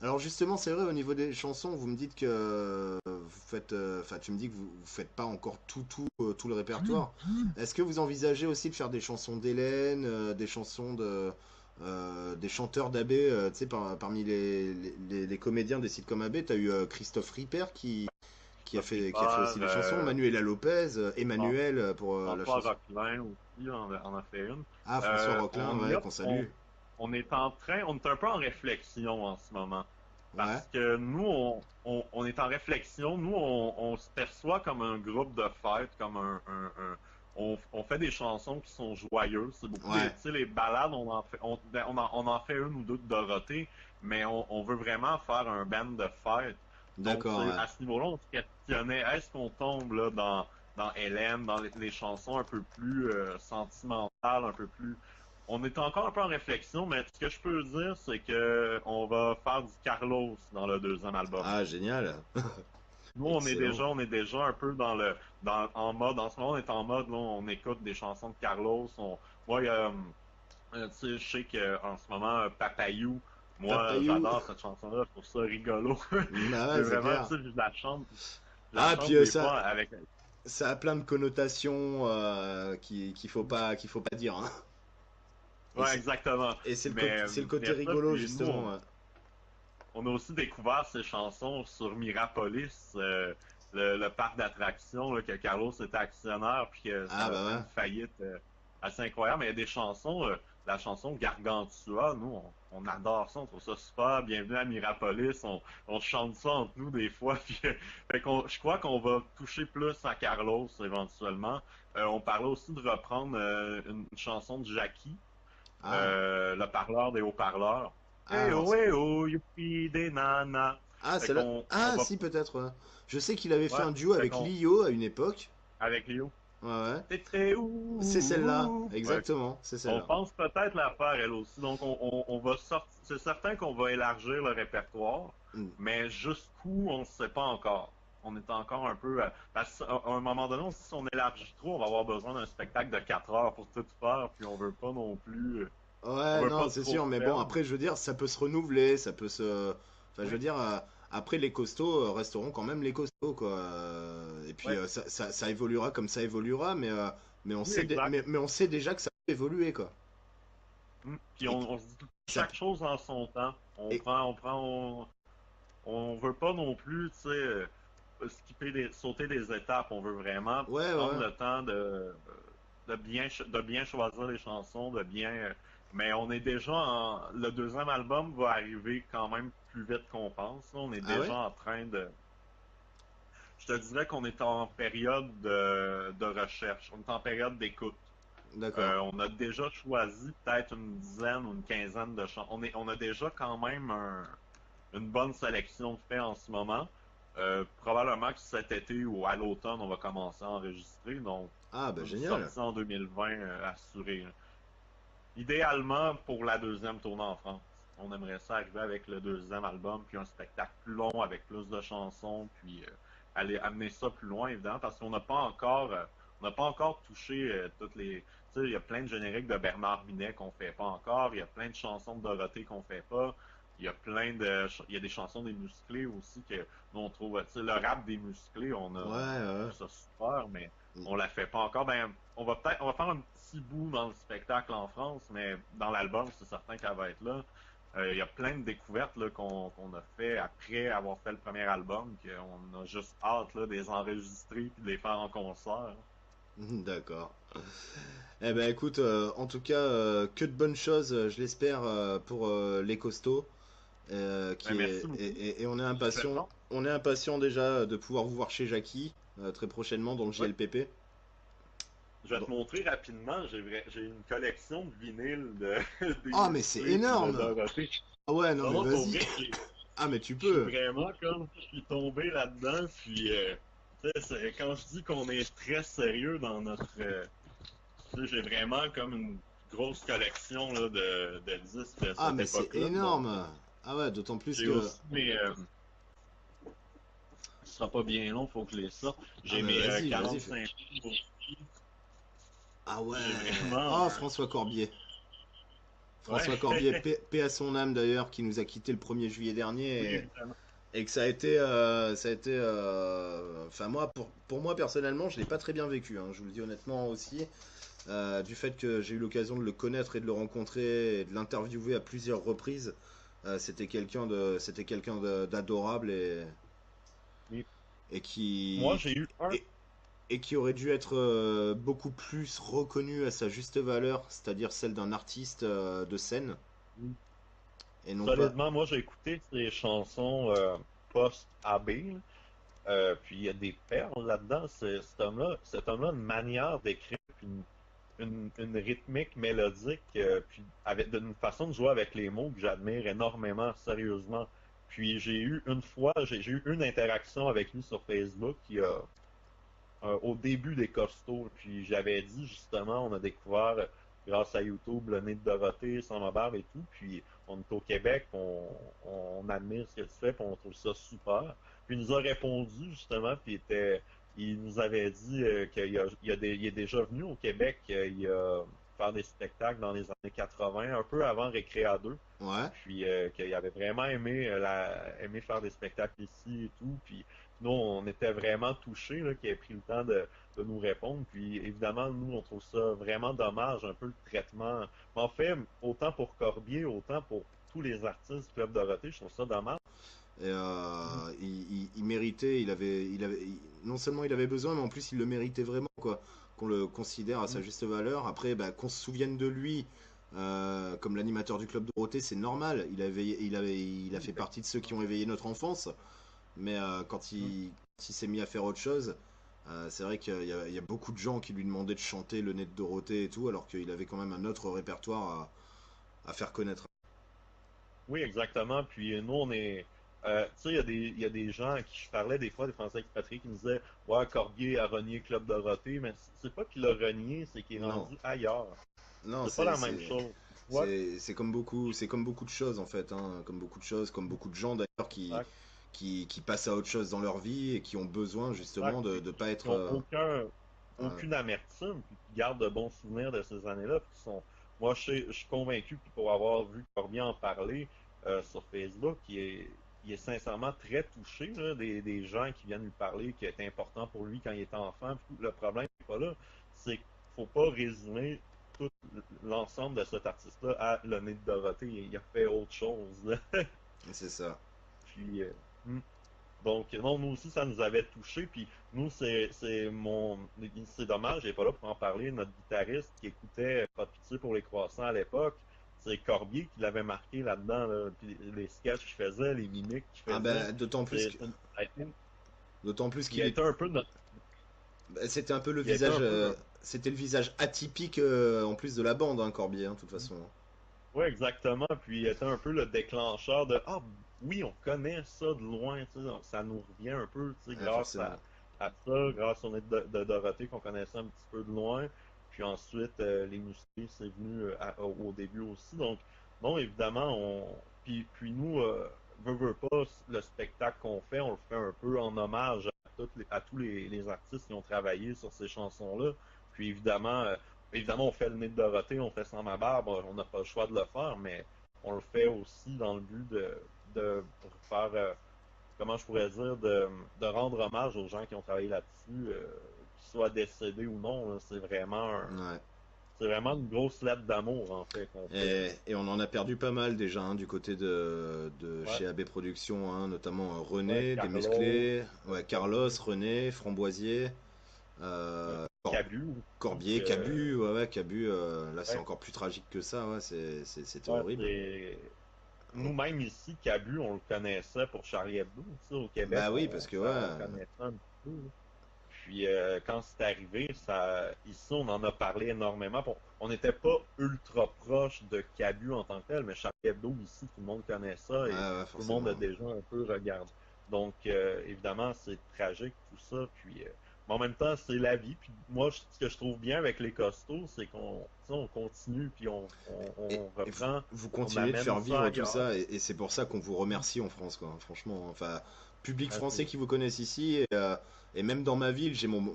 [SPEAKER 1] Alors justement, c'est vrai au niveau des chansons, vous me dites que vous faites, enfin tu me dis que vous faites pas encore tout le répertoire. Est-ce que vous envisagez aussi de faire des chansons d'Hélène, des chansons de des chanteurs d'AB, tu sais, parmi les comédiens des sitcoms AB, t'as eu Christophe Ripper qui a fait
[SPEAKER 2] Ripper,
[SPEAKER 1] aussi les chansons, Manuela Lopez, Emmanuel pour la
[SPEAKER 2] François
[SPEAKER 1] chanson.
[SPEAKER 2] Roquelin aussi en a fait une.
[SPEAKER 1] Ah, François Roquelin,
[SPEAKER 2] On y
[SPEAKER 1] ouais,
[SPEAKER 2] a,
[SPEAKER 1] qu'on salue.
[SPEAKER 2] on est un peu en réflexion en ce moment.
[SPEAKER 1] Ouais,
[SPEAKER 2] Parce que nous, on est en réflexion. Nous, on se perçoit comme un groupe de fête, comme on fait des chansons qui sont joyeuses. C'est beaucoup des,
[SPEAKER 1] ouais,
[SPEAKER 2] tu sais, les ballades, on en fait une ou deux de Dorothée, mais on veut vraiment faire un band de fête. Donc,
[SPEAKER 1] d'accord, ouais.
[SPEAKER 2] à ce niveau-là, on se questionnait, est-ce qu'on tombe là dans Hélène, dans les chansons un peu plus sentimentales, un peu plus. On est encore un peu en réflexion, mais ce que je peux dire, c'est que on va faire du Carlos dans le deuxième album.
[SPEAKER 1] Ah, génial.
[SPEAKER 2] Nous,
[SPEAKER 1] Excellent.
[SPEAKER 2] on est déjà un peu en mode, en ce moment, on est en mode, là, on écoute des chansons de Carlos. Moi, tu sais, je sais qu'en ce moment, Papayou, moi,
[SPEAKER 1] Papayou.
[SPEAKER 2] j'adore cette chanson-là, je trouve ça rigolo.
[SPEAKER 1] Ah ouais,
[SPEAKER 2] C'est
[SPEAKER 1] c'est
[SPEAKER 2] vraiment, tu
[SPEAKER 1] clair.
[SPEAKER 2] sais, je la
[SPEAKER 1] Ah, puis
[SPEAKER 2] chante des
[SPEAKER 1] ça,
[SPEAKER 2] fois avec.
[SPEAKER 1] ça a plein de connotations qu'il faut pas dire, hein. Et
[SPEAKER 2] Ouais,
[SPEAKER 1] c'est
[SPEAKER 2] exactement. Mais
[SPEAKER 1] c'est le
[SPEAKER 2] il y
[SPEAKER 1] côté
[SPEAKER 2] a ça,
[SPEAKER 1] rigolo,
[SPEAKER 2] puis nous,
[SPEAKER 1] justement. Ouais.
[SPEAKER 2] on a aussi découvert ces chansons sur Mirapolis, le parc d'attractions, là, que Carlos était actionnaire, puis que ça
[SPEAKER 1] Ah,
[SPEAKER 2] a
[SPEAKER 1] bah
[SPEAKER 2] fait
[SPEAKER 1] ouais.
[SPEAKER 2] une faillite assez incroyable. Mais il y a des chansons, la chanson Gargantua, nous, on adore ça, on trouve ça super. Bienvenue à Mirapolis, on chante ça entre nous des fois. Puis, je crois qu'on va toucher plus à Carlos éventuellement. On parlait aussi de reprendre une chanson de Jackie,
[SPEAKER 1] Ah,
[SPEAKER 2] le parleur des haut-parleurs.
[SPEAKER 1] alors.
[SPEAKER 2] Eh oh, youpi des nanas.
[SPEAKER 1] Ah,
[SPEAKER 2] Fait
[SPEAKER 1] celle-là.
[SPEAKER 2] on
[SPEAKER 1] Ah,
[SPEAKER 2] va,
[SPEAKER 1] si, peut-être. Ouais. Je sais qu'il avait fait
[SPEAKER 2] ouais,
[SPEAKER 1] un duo
[SPEAKER 2] fait
[SPEAKER 1] avec
[SPEAKER 2] qu'on,
[SPEAKER 1] Lio à une époque.
[SPEAKER 2] avec Léo.
[SPEAKER 1] Ouais, ouais.
[SPEAKER 2] T'étais
[SPEAKER 1] C'est celle-là.
[SPEAKER 2] où? Ouais,
[SPEAKER 1] Exactement, c'est
[SPEAKER 2] on
[SPEAKER 1] celle-là.
[SPEAKER 2] pense peut-être la faire elle aussi. Donc on va sortir, c'est certain qu'on va élargir le répertoire,
[SPEAKER 1] Hmm.
[SPEAKER 2] mais jusqu'où, on ne sait pas encore. On est encore un peu, parce qu'à un moment donné, si on élargit trop, on va avoir besoin d'un spectacle de 4 heures pour tout faire, puis on veut pas non plus, on
[SPEAKER 1] Ouais,
[SPEAKER 2] veut
[SPEAKER 1] non,
[SPEAKER 2] pas
[SPEAKER 1] c'est
[SPEAKER 2] trop
[SPEAKER 1] sûr,
[SPEAKER 2] se
[SPEAKER 1] mais bon,
[SPEAKER 2] perdre.
[SPEAKER 1] après, je veux dire, ça peut se renouveler, ça peut se. Enfin, je
[SPEAKER 2] Oui,
[SPEAKER 1] veux dire, après, les costauds resteront quand même les costauds, quoi. Et puis,
[SPEAKER 2] oui,
[SPEAKER 1] ça évoluera comme ça évoluera,
[SPEAKER 2] oui, exact.
[SPEAKER 1] mais on sait déjà que ça peut évoluer, quoi.
[SPEAKER 2] Puis
[SPEAKER 1] Et,
[SPEAKER 2] on se dit
[SPEAKER 1] ça,
[SPEAKER 2] chaque chose en son temps.
[SPEAKER 1] et,
[SPEAKER 2] On veut pas non plus, tu sais, sauter des étapes. On veut vraiment
[SPEAKER 1] ouais,
[SPEAKER 2] prendre
[SPEAKER 1] ouais.
[SPEAKER 2] le temps de bien choisir les chansons, mais on est déjà le deuxième album va arriver quand même plus vite qu'on pense. Là. On est
[SPEAKER 1] Ah
[SPEAKER 2] déjà
[SPEAKER 1] ouais?
[SPEAKER 2] en train de, je te dirais qu'on est en période de recherche. On est en période d'écoute.
[SPEAKER 1] D'accord.
[SPEAKER 2] On a déjà choisi peut-être une dizaine ou une quinzaine de chansons. On a déjà quand même une bonne sélection de faits en ce moment. Probablement que cet été ou à l'automne, on va commencer à enregistrer. Donc,
[SPEAKER 1] Ah, bah,
[SPEAKER 2] une
[SPEAKER 1] génial.
[SPEAKER 2] sortie en 2020 assurée. Là. Idéalement, pour la deuxième tournée en France. On aimerait ça arriver avec le deuxième album, puis un spectacle plus long avec plus de chansons, puis aller amener ça plus loin, évidemment, parce qu'on n'a pas encore, on n'a pas encore touché toutes les. Tu sais, il y a plein de génériques de Bernard Minet qu'on fait pas encore, il y a plein de chansons de Dorothée qu'on fait pas, il y a des chansons des musclés aussi que nous on trouve, tu sais, le rap des musclés,
[SPEAKER 1] Ouais,
[SPEAKER 2] on
[SPEAKER 1] ouais.
[SPEAKER 2] trouve ça super, mais on la fait pas encore. Ben, on va faire un petit bout dans le spectacle en France, mais dans l'album, c'est certain qu'elle va être là. Il y a plein de découvertes là, qu'on a fait après avoir fait le premier album, qu'on a juste hâte là, de les enregistrer puis de les faire en concert.
[SPEAKER 1] D'accord. Eh ben, écoute, en tout cas, que de bonnes choses, je l'espère, pour les costauds.
[SPEAKER 2] Ben, merci beaucoup.
[SPEAKER 1] Et
[SPEAKER 2] Fais bon.
[SPEAKER 1] on est impatient déjà de pouvoir vous voir chez Jackie très prochainement dans le
[SPEAKER 2] Oui.
[SPEAKER 1] JLPP.
[SPEAKER 2] Je vais
[SPEAKER 1] Bon.
[SPEAKER 2] te montrer rapidement. J'ai une collection de vinyles des
[SPEAKER 1] Ah, mais c'est
[SPEAKER 2] musclés puis de
[SPEAKER 1] énorme!
[SPEAKER 2] Dorothée.
[SPEAKER 1] Ah ouais, non
[SPEAKER 2] Non,
[SPEAKER 1] mais
[SPEAKER 2] non, pour
[SPEAKER 1] vas-y.
[SPEAKER 2] vrai,
[SPEAKER 1] Ah, mais tu
[SPEAKER 2] je suis
[SPEAKER 1] peux.
[SPEAKER 2] vraiment comme, je suis tombé là-dedans, puis tu sais, quand je dis qu'on est très sérieux dans notre, tu sais, j'ai vraiment comme une grosse collection là, de disques de
[SPEAKER 1] Ah,
[SPEAKER 2] cette
[SPEAKER 1] mais c'est
[SPEAKER 2] époque-là, donc
[SPEAKER 1] énorme. Ah ouais, d'autant plus
[SPEAKER 2] j'ai
[SPEAKER 1] que.
[SPEAKER 2] aussi ce sera pas bien long, faut que je les sorte,
[SPEAKER 1] Ah,
[SPEAKER 2] j'ai
[SPEAKER 1] mais
[SPEAKER 2] mes
[SPEAKER 1] vas-y, vas-y.
[SPEAKER 2] 45 tours aussi,
[SPEAKER 1] Ah ouais.
[SPEAKER 2] j'ai vraiment,
[SPEAKER 1] Oh, François Corbier.
[SPEAKER 2] ouais,
[SPEAKER 1] François Corbier, paix à son âme d'ailleurs, qui nous a quitté le 1er juillet
[SPEAKER 2] oui,
[SPEAKER 1] dernier.
[SPEAKER 2] évidemment.
[SPEAKER 1] Et que ça a été, enfin moi, pour moi personnellement, je l'ai pas très bien vécu, hein, je vous le dis honnêtement aussi. du fait que j'ai eu l'occasion de le connaître et de le rencontrer et de l'interviewer à plusieurs reprises. C'était quelqu'un d'adorable
[SPEAKER 2] Et
[SPEAKER 1] et
[SPEAKER 2] moi, j'ai eu un.
[SPEAKER 1] et, et qui aurait dû être beaucoup plus reconnu à sa juste valeur, c'est-à-dire celle d'un artiste de scène et non pas.
[SPEAKER 2] Solidement, moi, j'ai écouté ses chansons post-AB, là. Puis il y a des perles là-dedans. Cet homme-là a une manière d'écrire, puis une rythmique mélodique, puis avec une façon de jouer avec les mots que j'admire énormément, sérieusement. Puis j'ai eu une interaction avec lui sur Facebook au début des costauds. Puis j'avais dit justement, on a découvert grâce à YouTube le nez de Dorothée, sans ma barbe et tout. Puis on est au Québec, on admire ce que tu fais, puis on trouve ça super. Puis il nous a répondu justement, il nous avait dit il est déjà venu au Québec, il a faire des spectacles dans les années 80, un peu avant Récréa 2.
[SPEAKER 1] Ouais.
[SPEAKER 2] Puis qu'il avait vraiment aimé faire des spectacles ici et tout. Puis nous, on était vraiment touchés là, qu'il ait pris le temps de nous répondre. Puis évidemment, nous, on trouve ça vraiment dommage, un peu le traitement. Mais en fait, autant pour Corbier, autant pour tous les artistes du Club Dorothée, je trouve ça dommage.
[SPEAKER 1] Et, il méritait, non seulement il avait besoin, mais en plus il le méritait vraiment, quoi. Qu'on le considère à sa
[SPEAKER 2] Mm.
[SPEAKER 1] juste valeur. Après, bah, qu'on se souvienne de lui comme l'animateur du Club Dorothée, c'est normal. Il a fait partie de ceux qui ont éveillé notre enfance. Mais
[SPEAKER 2] Mm.
[SPEAKER 1] quand il s'est mis à faire autre chose, c'est vrai il y a beaucoup de gens qui lui demandaient de chanter le nez de Dorothée et tout, alors qu'il avait quand même un autre répertoire à faire connaître.
[SPEAKER 2] Oui, exactement. Puis nous, on est. Tu sais, il y a des gens à qui je parlais des fois, des Français expatriés, qui me disaient ouais, Corbier a renié Club Dorothée, mais c'est pas qu'il a renié, c'est qu'il est
[SPEAKER 1] Non,
[SPEAKER 2] rendu ailleurs.
[SPEAKER 1] non,
[SPEAKER 2] C'est pas la même chose. Tu vois?
[SPEAKER 1] c'est comme beaucoup de choses en fait, hein, comme beaucoup de choses, comme beaucoup de gens d'ailleurs
[SPEAKER 2] Exact,
[SPEAKER 1] qui passent à autre chose dans leur vie et qui ont besoin justement
[SPEAKER 2] exact.
[SPEAKER 1] de
[SPEAKER 2] Puis
[SPEAKER 1] ne pas
[SPEAKER 2] qui
[SPEAKER 1] être.
[SPEAKER 2] n'ont
[SPEAKER 1] Euh,
[SPEAKER 2] aucune amertume, puis qui gardent de bons souvenirs de ces années-là. Puis qui sont, moi, je suis convaincu, puis pour avoir vu Corbier en parler sur Facebook, il est sincèrement très touché là, des gens qui viennent lui parler, qui est important pour lui quand il était enfant. Puis le problème n'est pas là, c'est qu'il ne faut pas résumer tout l'ensemble de cet artiste-là à le nez de Dorothée. Il a fait autre chose, là.
[SPEAKER 1] c'est ça.
[SPEAKER 2] Puis, hmm. Donc, non, nous aussi, ça nous avait touché. Puis, nous, c'est dommage, j'ai pas là pour en parler. Notre guitariste qui écoutait Pas de pitié pour les croissants à l'époque, c'est Corbier qui l'avait marqué là-dedans, là. Puis, les sketchs qu'il faisait, les mimiques qu'il
[SPEAKER 1] Ah
[SPEAKER 2] faisait,
[SPEAKER 1] ben
[SPEAKER 2] c'est, une- ça a été-
[SPEAKER 1] d'autant plus
[SPEAKER 2] il
[SPEAKER 1] qu'il
[SPEAKER 2] a
[SPEAKER 1] est,
[SPEAKER 2] été un peu notre,
[SPEAKER 1] c'était un peu le
[SPEAKER 2] il a été
[SPEAKER 1] visage,
[SPEAKER 2] un peu notre.
[SPEAKER 1] c'était le visage atypique en plus de la bande, hein, Corbier, hein, de toute façon.
[SPEAKER 2] Ouais, exactement. Puis, il était un peu le déclencheur de, ah, oui, on connaît ça de loin, tu sais, ça nous revient un peu, tu sais,
[SPEAKER 1] Ouais, forcément.
[SPEAKER 2] à ça, grâce au nez de Dorothée qu'on connaissait un petit peu de loin. Puis ensuite, les musclés, c'est venu au début aussi. Donc, non, évidemment, puis nous, veut pas, le spectacle qu'on fait, on le fait un peu en hommage à tous les artistes qui ont travaillé sur ces chansons-là. Puis évidemment, on fait le nez de Dorothée, on fait Sans ma barbe, on n'a pas le choix de le faire, mais on le fait aussi dans le but de faire, comment je pourrais dire, de rendre hommage aux gens qui ont travaillé là-dessus, qu'ils soient décédés ou non, là.
[SPEAKER 1] Ouais.
[SPEAKER 2] C'est vraiment une grosse lettre d'amour, en fait, qu'on fait, là.
[SPEAKER 1] Et on en a perdu pas mal déjà hein, du côté de
[SPEAKER 2] Ouais,
[SPEAKER 1] chez AB Productions, hein, notamment
[SPEAKER 2] ouais,
[SPEAKER 1] René, des
[SPEAKER 2] Carlos,
[SPEAKER 1] musclés, ouais, Carlos,
[SPEAKER 2] Cabu,
[SPEAKER 1] René, Framboisier,
[SPEAKER 2] ouais,
[SPEAKER 1] euh,
[SPEAKER 2] Cabu aussi,
[SPEAKER 1] Corbier, Cabu, ouais, ouais, Cabu, là c'est
[SPEAKER 2] ouais,
[SPEAKER 1] encore plus tragique que ça, ouais, c'était
[SPEAKER 2] ouais,
[SPEAKER 1] horrible.
[SPEAKER 2] nous-mêmes ici, Cabu, on le connaissait pour Charlie Hebdo, tu sais, au Québec,
[SPEAKER 1] Bah oui, parce que
[SPEAKER 2] on
[SPEAKER 1] ouais,
[SPEAKER 2] connaissait un petit peu, là. Puis quand c'est arrivé, ici on en a parlé énormément. Bon, on n'était pas ultra proche de Cabu en tant que tel, mais Charlie Hebdo ici, tout le monde connaît ça et
[SPEAKER 1] ouais,
[SPEAKER 2] tout le monde a
[SPEAKER 1] forcément.
[SPEAKER 2] déjà un peu regardé. Donc évidemment c'est tragique tout ça. Puis mais en même temps c'est la vie. Puis moi ce que je trouve bien avec les costos, c'est qu'on tu sais, on continue puis on
[SPEAKER 1] Et
[SPEAKER 2] reprend,
[SPEAKER 1] vous
[SPEAKER 2] on
[SPEAKER 1] continuez de
[SPEAKER 2] amène
[SPEAKER 1] faire
[SPEAKER 2] ça
[SPEAKER 1] vivre tout
[SPEAKER 2] ailleurs.
[SPEAKER 1] ça, et c'est pour ça qu'on vous remercie en France, quoi, franchement. Enfin, public
[SPEAKER 2] Ah,
[SPEAKER 1] français qui vous connaissent ici, et même dans ma ville, j'ai mon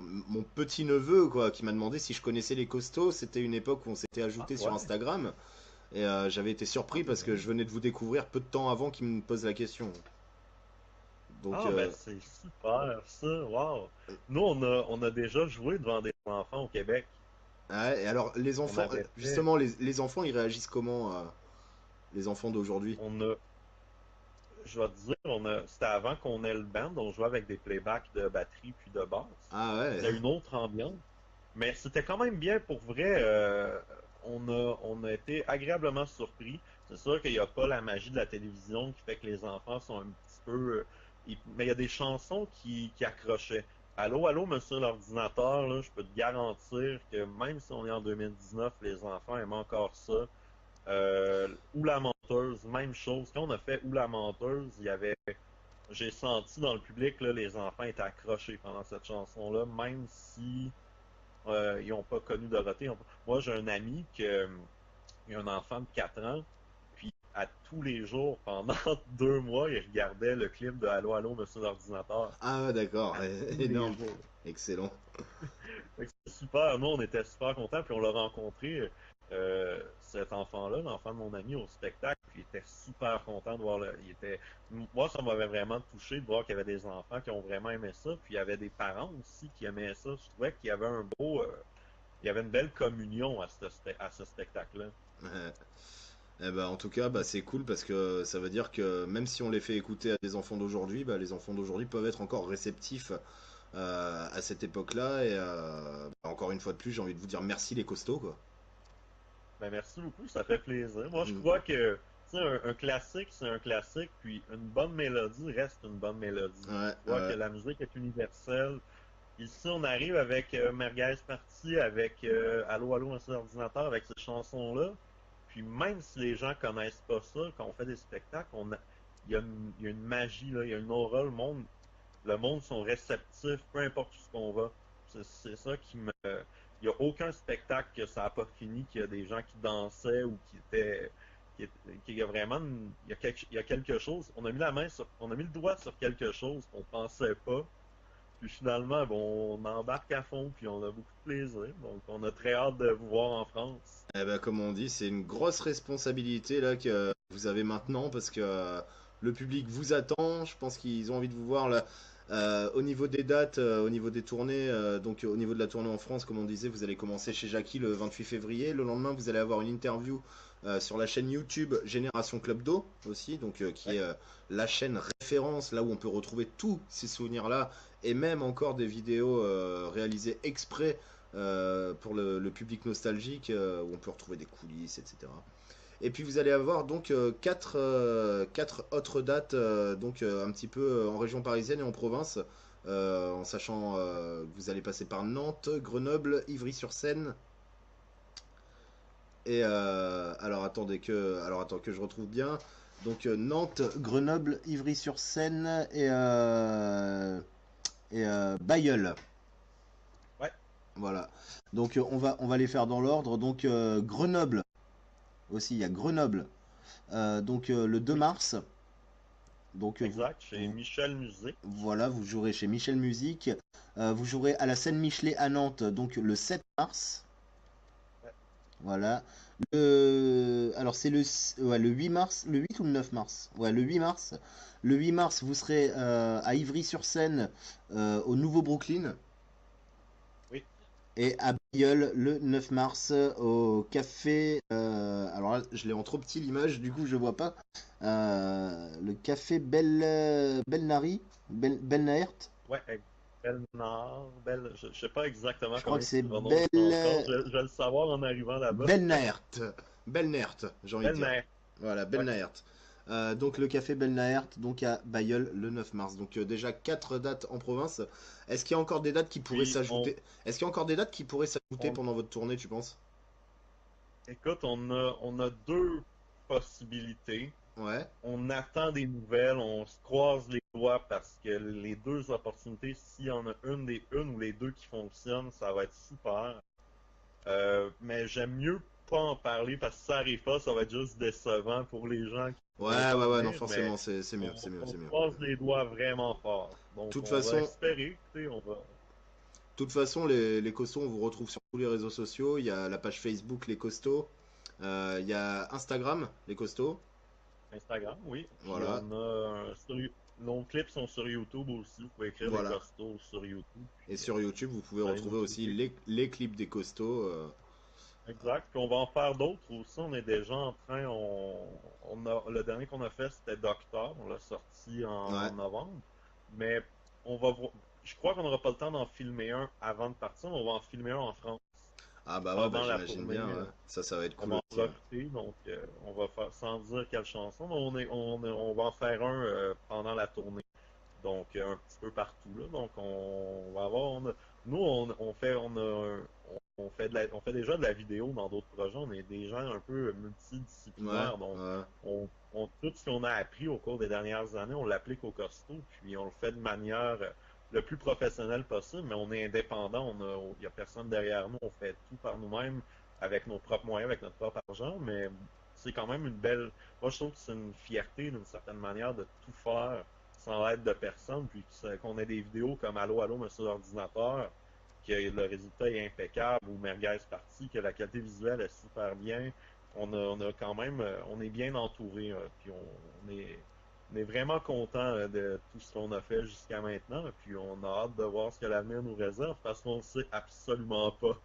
[SPEAKER 1] petit-neveu, quoi, qui m'a demandé si je connaissais les costos. C'était une époque où on s'était
[SPEAKER 2] ah
[SPEAKER 1] ajouté sur
[SPEAKER 2] ouais,
[SPEAKER 1] Instagram, et j'avais été
[SPEAKER 2] ah
[SPEAKER 1] surpris parce que
[SPEAKER 2] ouais.
[SPEAKER 1] je venais de vous découvrir peu de temps avant qu'il me pose la question. Donc,
[SPEAKER 2] Ah, ben c'est super ça, wow. Nous, on a déjà joué devant des enfants au Québec.
[SPEAKER 1] Ouais, et alors, les
[SPEAKER 2] On
[SPEAKER 1] enfants,
[SPEAKER 2] avait fait,
[SPEAKER 1] justement, les enfants, ils réagissent comment, les enfants d'aujourd'hui?
[SPEAKER 2] on a, je vais te dire, c'était avant qu'on ait le band, on jouait avec des playbacks de batterie puis de basse.
[SPEAKER 1] Ah ouais,
[SPEAKER 2] C'était une autre ambiance. Mais c'était quand même bien pour vrai. On a été agréablement surpris. C'est sûr qu'il n'y a pas la magie de la télévision qui fait que les enfants sont un petit peu. Mais il y a des chansons qui accrochaient. Allô, allô, monsieur l'ordinateur, là, je peux te garantir que même si on est en 2019, les enfants aiment encore ça. Ou la menteuse, même chose. Quand on a fait Ou la menteuse, j'ai senti dans le public, là, les enfants étaient accrochés pendant cette chanson-là, même si ils n'ont pas connu Dorothée. Moi, j'ai un ami qui a un enfant de 4 ans, puis à tous les jours, pendant 2 mois, il regardait le clip de Allô, allô, monsieur l'ordinateur.
[SPEAKER 1] ah ouais, d'accord,
[SPEAKER 2] À tous les
[SPEAKER 1] énorme,
[SPEAKER 2] jours.
[SPEAKER 1] excellent.
[SPEAKER 2] Fait que c'était super. Nous, on était super contents, puis on l'a rencontré, cet enfant-là, l'enfant de mon ami, au spectacle, puis il était super content de voir Moi, ça m'avait vraiment touché de voir qu'il y avait des enfants qui ont vraiment aimé ça, puis il y avait des parents aussi qui aimaient ça. Je trouvais qu'il y avait il y avait une belle communion à ce spectacle-là.
[SPEAKER 1] Ouais. Eh ben, en tout cas, bah, c'est cool parce que ça veut dire que même si on les fait écouter à des enfants d'aujourd'hui, bah, les enfants d'aujourd'hui peuvent être encore réceptifs à cette époque-là. Et bah, encore une fois de plus, j'ai envie de vous dire merci les costauds, quoi.
[SPEAKER 2] Ben, merci beaucoup, ça fait plaisir. Moi, je
[SPEAKER 1] Mm.
[SPEAKER 2] crois que tu sais, un classique, c'est un classique, puis une bonne mélodie reste une bonne mélodie.
[SPEAKER 1] Ouais,
[SPEAKER 2] Je crois que
[SPEAKER 1] ouais.
[SPEAKER 2] la musique est universelle. Ici, on arrive avec Merguez Party, avec Allô, allô, monsieur l'ordinateur, avec cette chanson-là. Puis même si les gens connaissent pas ça, quand on fait des spectacles, il y a une magie, là, il y a une aura, le monde sont réceptifs, peu importe où ce qu'on va. C'est ça qui me. Il n'y a aucun spectacle que ça n'a pas fini, qu'il y a des gens qui dansaient ou qui étaient. Qu'il y a vraiment. Il y a quelque chose. On a mis le doigt sur quelque chose qu'on pensait pas. Puis finalement, bon, on embarque à fond, puis on a beaucoup de plaisir. Donc, on a très hâte de vous voir en France.
[SPEAKER 1] Eh ben, comme on dit, c'est une grosse responsabilité là que vous avez maintenant parce que le public vous attend. Je pense qu'ils ont envie de vous voir là. Au niveau des dates, au niveau des tournées, donc au niveau de la tournée en France, comme on disait, vous allez commencer chez Jackie le 28 février. Le lendemain, vous allez avoir une interview sur la chaîne YouTube Génération Club Do aussi, donc qui
[SPEAKER 2] Ouais.
[SPEAKER 1] est la chaîne référence là où on peut retrouver tous ces souvenirs-là et même encore des vidéos réalisées exprès pour le public nostalgique, où on peut retrouver des coulisses, etc. Et puis vous allez avoir donc quatre autres dates, donc un petit peu en région parisienne et en province, en sachant que vous allez passer par Nantes, Grenoble, Ivry-sur-Seine. Et alors attends que je retrouve bien. Donc Nantes, Grenoble, Ivry-sur-Seine et Bailleul.
[SPEAKER 2] Ouais,
[SPEAKER 1] Voilà. Donc on va les faire dans l'ordre. Donc Grenoble aussi, il y a Grenoble. Donc le 2
[SPEAKER 2] oui,
[SPEAKER 1] mars. Donc
[SPEAKER 2] exact. Chez Michel Musique.
[SPEAKER 1] voilà, vous jouerez chez Michel Musique. Vous jouerez à la scène Michelet à Nantes, donc le 7 mars.
[SPEAKER 2] Ouais.
[SPEAKER 1] Voilà. Alors c'est ouais, le 8 mars, le 8 ou le 9 mars? Ouais, le 8 mars. Le 8 mars, vous serez à Ivry-sur-Seine, au Nouveau Brooklyn.
[SPEAKER 2] Oui.
[SPEAKER 1] Et à Bailleul le 9 mars au café. Alors là, je l'ai en trop petit l'image, du coup je vois pas. Le café Belnary, Belnaert.
[SPEAKER 2] Ouais. Belnard, je sais pas exactement
[SPEAKER 1] Je crois
[SPEAKER 2] comment
[SPEAKER 1] que
[SPEAKER 2] il se
[SPEAKER 1] c'est
[SPEAKER 2] prononce encore. Je vais le savoir en arrivant là-bas.
[SPEAKER 1] Belnaert. Belnaert, j'ai envie de dire.
[SPEAKER 2] Belnaire.
[SPEAKER 1] Voilà,
[SPEAKER 2] Ouais.
[SPEAKER 1] Belnaert. Donc le café Belnaert, donc à Bailleul le 9 mars. Donc déjà 4 dates en province. Est-ce qu'il y a encore des dates qui pourraient
[SPEAKER 2] Puis
[SPEAKER 1] s'ajouter? Est-ce qu'il y a encore des dates qui pourraient s'ajouter
[SPEAKER 2] on,
[SPEAKER 1] pendant votre tournée, tu penses?
[SPEAKER 2] écoute, on a deux possibilités.
[SPEAKER 1] Ouais.
[SPEAKER 2] On attend des nouvelles, on se croise les doigts parce que les deux opportunités, s'il y en a une ou les deux qui fonctionnent, ça va être super. Mais j'aime mieux pas en parler parce que si ça arrive pas, ça va être juste décevant pour les gens qui pourront
[SPEAKER 1] Ouais,
[SPEAKER 2] pas
[SPEAKER 1] ouais, ouais, non,
[SPEAKER 2] venir, mais
[SPEAKER 1] forcément, c'est
[SPEAKER 2] on,
[SPEAKER 1] mieux, c'est mieux,
[SPEAKER 2] on
[SPEAKER 1] c'est
[SPEAKER 2] se
[SPEAKER 1] mieux.
[SPEAKER 2] croise les doigts vraiment fort. Donc
[SPEAKER 1] Toute
[SPEAKER 2] on va
[SPEAKER 1] façon,
[SPEAKER 2] espérer, écoutez, on va.
[SPEAKER 1] toute façon, les costauds, on vous retrouve sur tous les réseaux sociaux. Il y a la page Facebook Les Costauds. Il y a Instagram Les Costauds.
[SPEAKER 2] Instagram, oui. Puis
[SPEAKER 1] Voilà,
[SPEAKER 2] on a nos clips sont sur YouTube aussi. Vous pouvez écrire les
[SPEAKER 1] voilà.
[SPEAKER 2] costos sur YouTube,
[SPEAKER 1] Et
[SPEAKER 2] puis
[SPEAKER 1] sur YouTube, vous pouvez
[SPEAKER 2] allez nous
[SPEAKER 1] retrouver aussi
[SPEAKER 2] trouver.
[SPEAKER 1] les clips des costauds.
[SPEAKER 2] Exact. Puis on va en faire d'autres aussi. On est déjà en train. Le dernier qu'on a fait, c'était Docteur. On l'a sorti en
[SPEAKER 1] Ouais.
[SPEAKER 2] novembre. Mais on va vo- je crois qu'on n'aura pas le temps d'en filmer un avant de partir. Mais on va en filmer un en France
[SPEAKER 1] Ah bah ouais, bah
[SPEAKER 2] pendant la
[SPEAKER 1] j'imagine
[SPEAKER 2] tournée.
[SPEAKER 1] bien, ouais. Ça va être
[SPEAKER 2] On
[SPEAKER 1] cool
[SPEAKER 2] va en
[SPEAKER 1] aussi, ouais.
[SPEAKER 2] profiter. Donc, on va faire sans dire quelle chanson. Mais on va en faire un pendant la tournée. Donc, un petit peu partout, là. Donc, on va avoir, nous, on fait, on fait déjà de la vidéo dans d'autres projets. On est des gens un peu
[SPEAKER 1] Ouais,
[SPEAKER 2] multidisciplinaires. Donc,
[SPEAKER 1] ouais.
[SPEAKER 2] tout ce qu'on a appris au cours des dernières années, on l'applique au costaud, puis on le fait de manière le plus professionnelle possible, mais on est indépendant. Il n'y a personne derrière nous. On fait tout par nous-mêmes, avec nos propres moyens, avec notre propre argent, mais c'est quand même une belle. Moi, je trouve que c'est une fierté, d'une certaine manière, de tout faire sans l'aide de personne, puis qu'on ait des vidéos comme Allô, allô, monsieur l'ordinateur, que le résultat est impeccable, ou Merguez Party, que la qualité visuelle est super bien. On a quand même, on est bien entouré, puis on est vraiment content de tout ce qu'on a fait jusqu'à maintenant, puis on a hâte de voir ce que l'avenir nous réserve, parce qu'on ne sait absolument pas.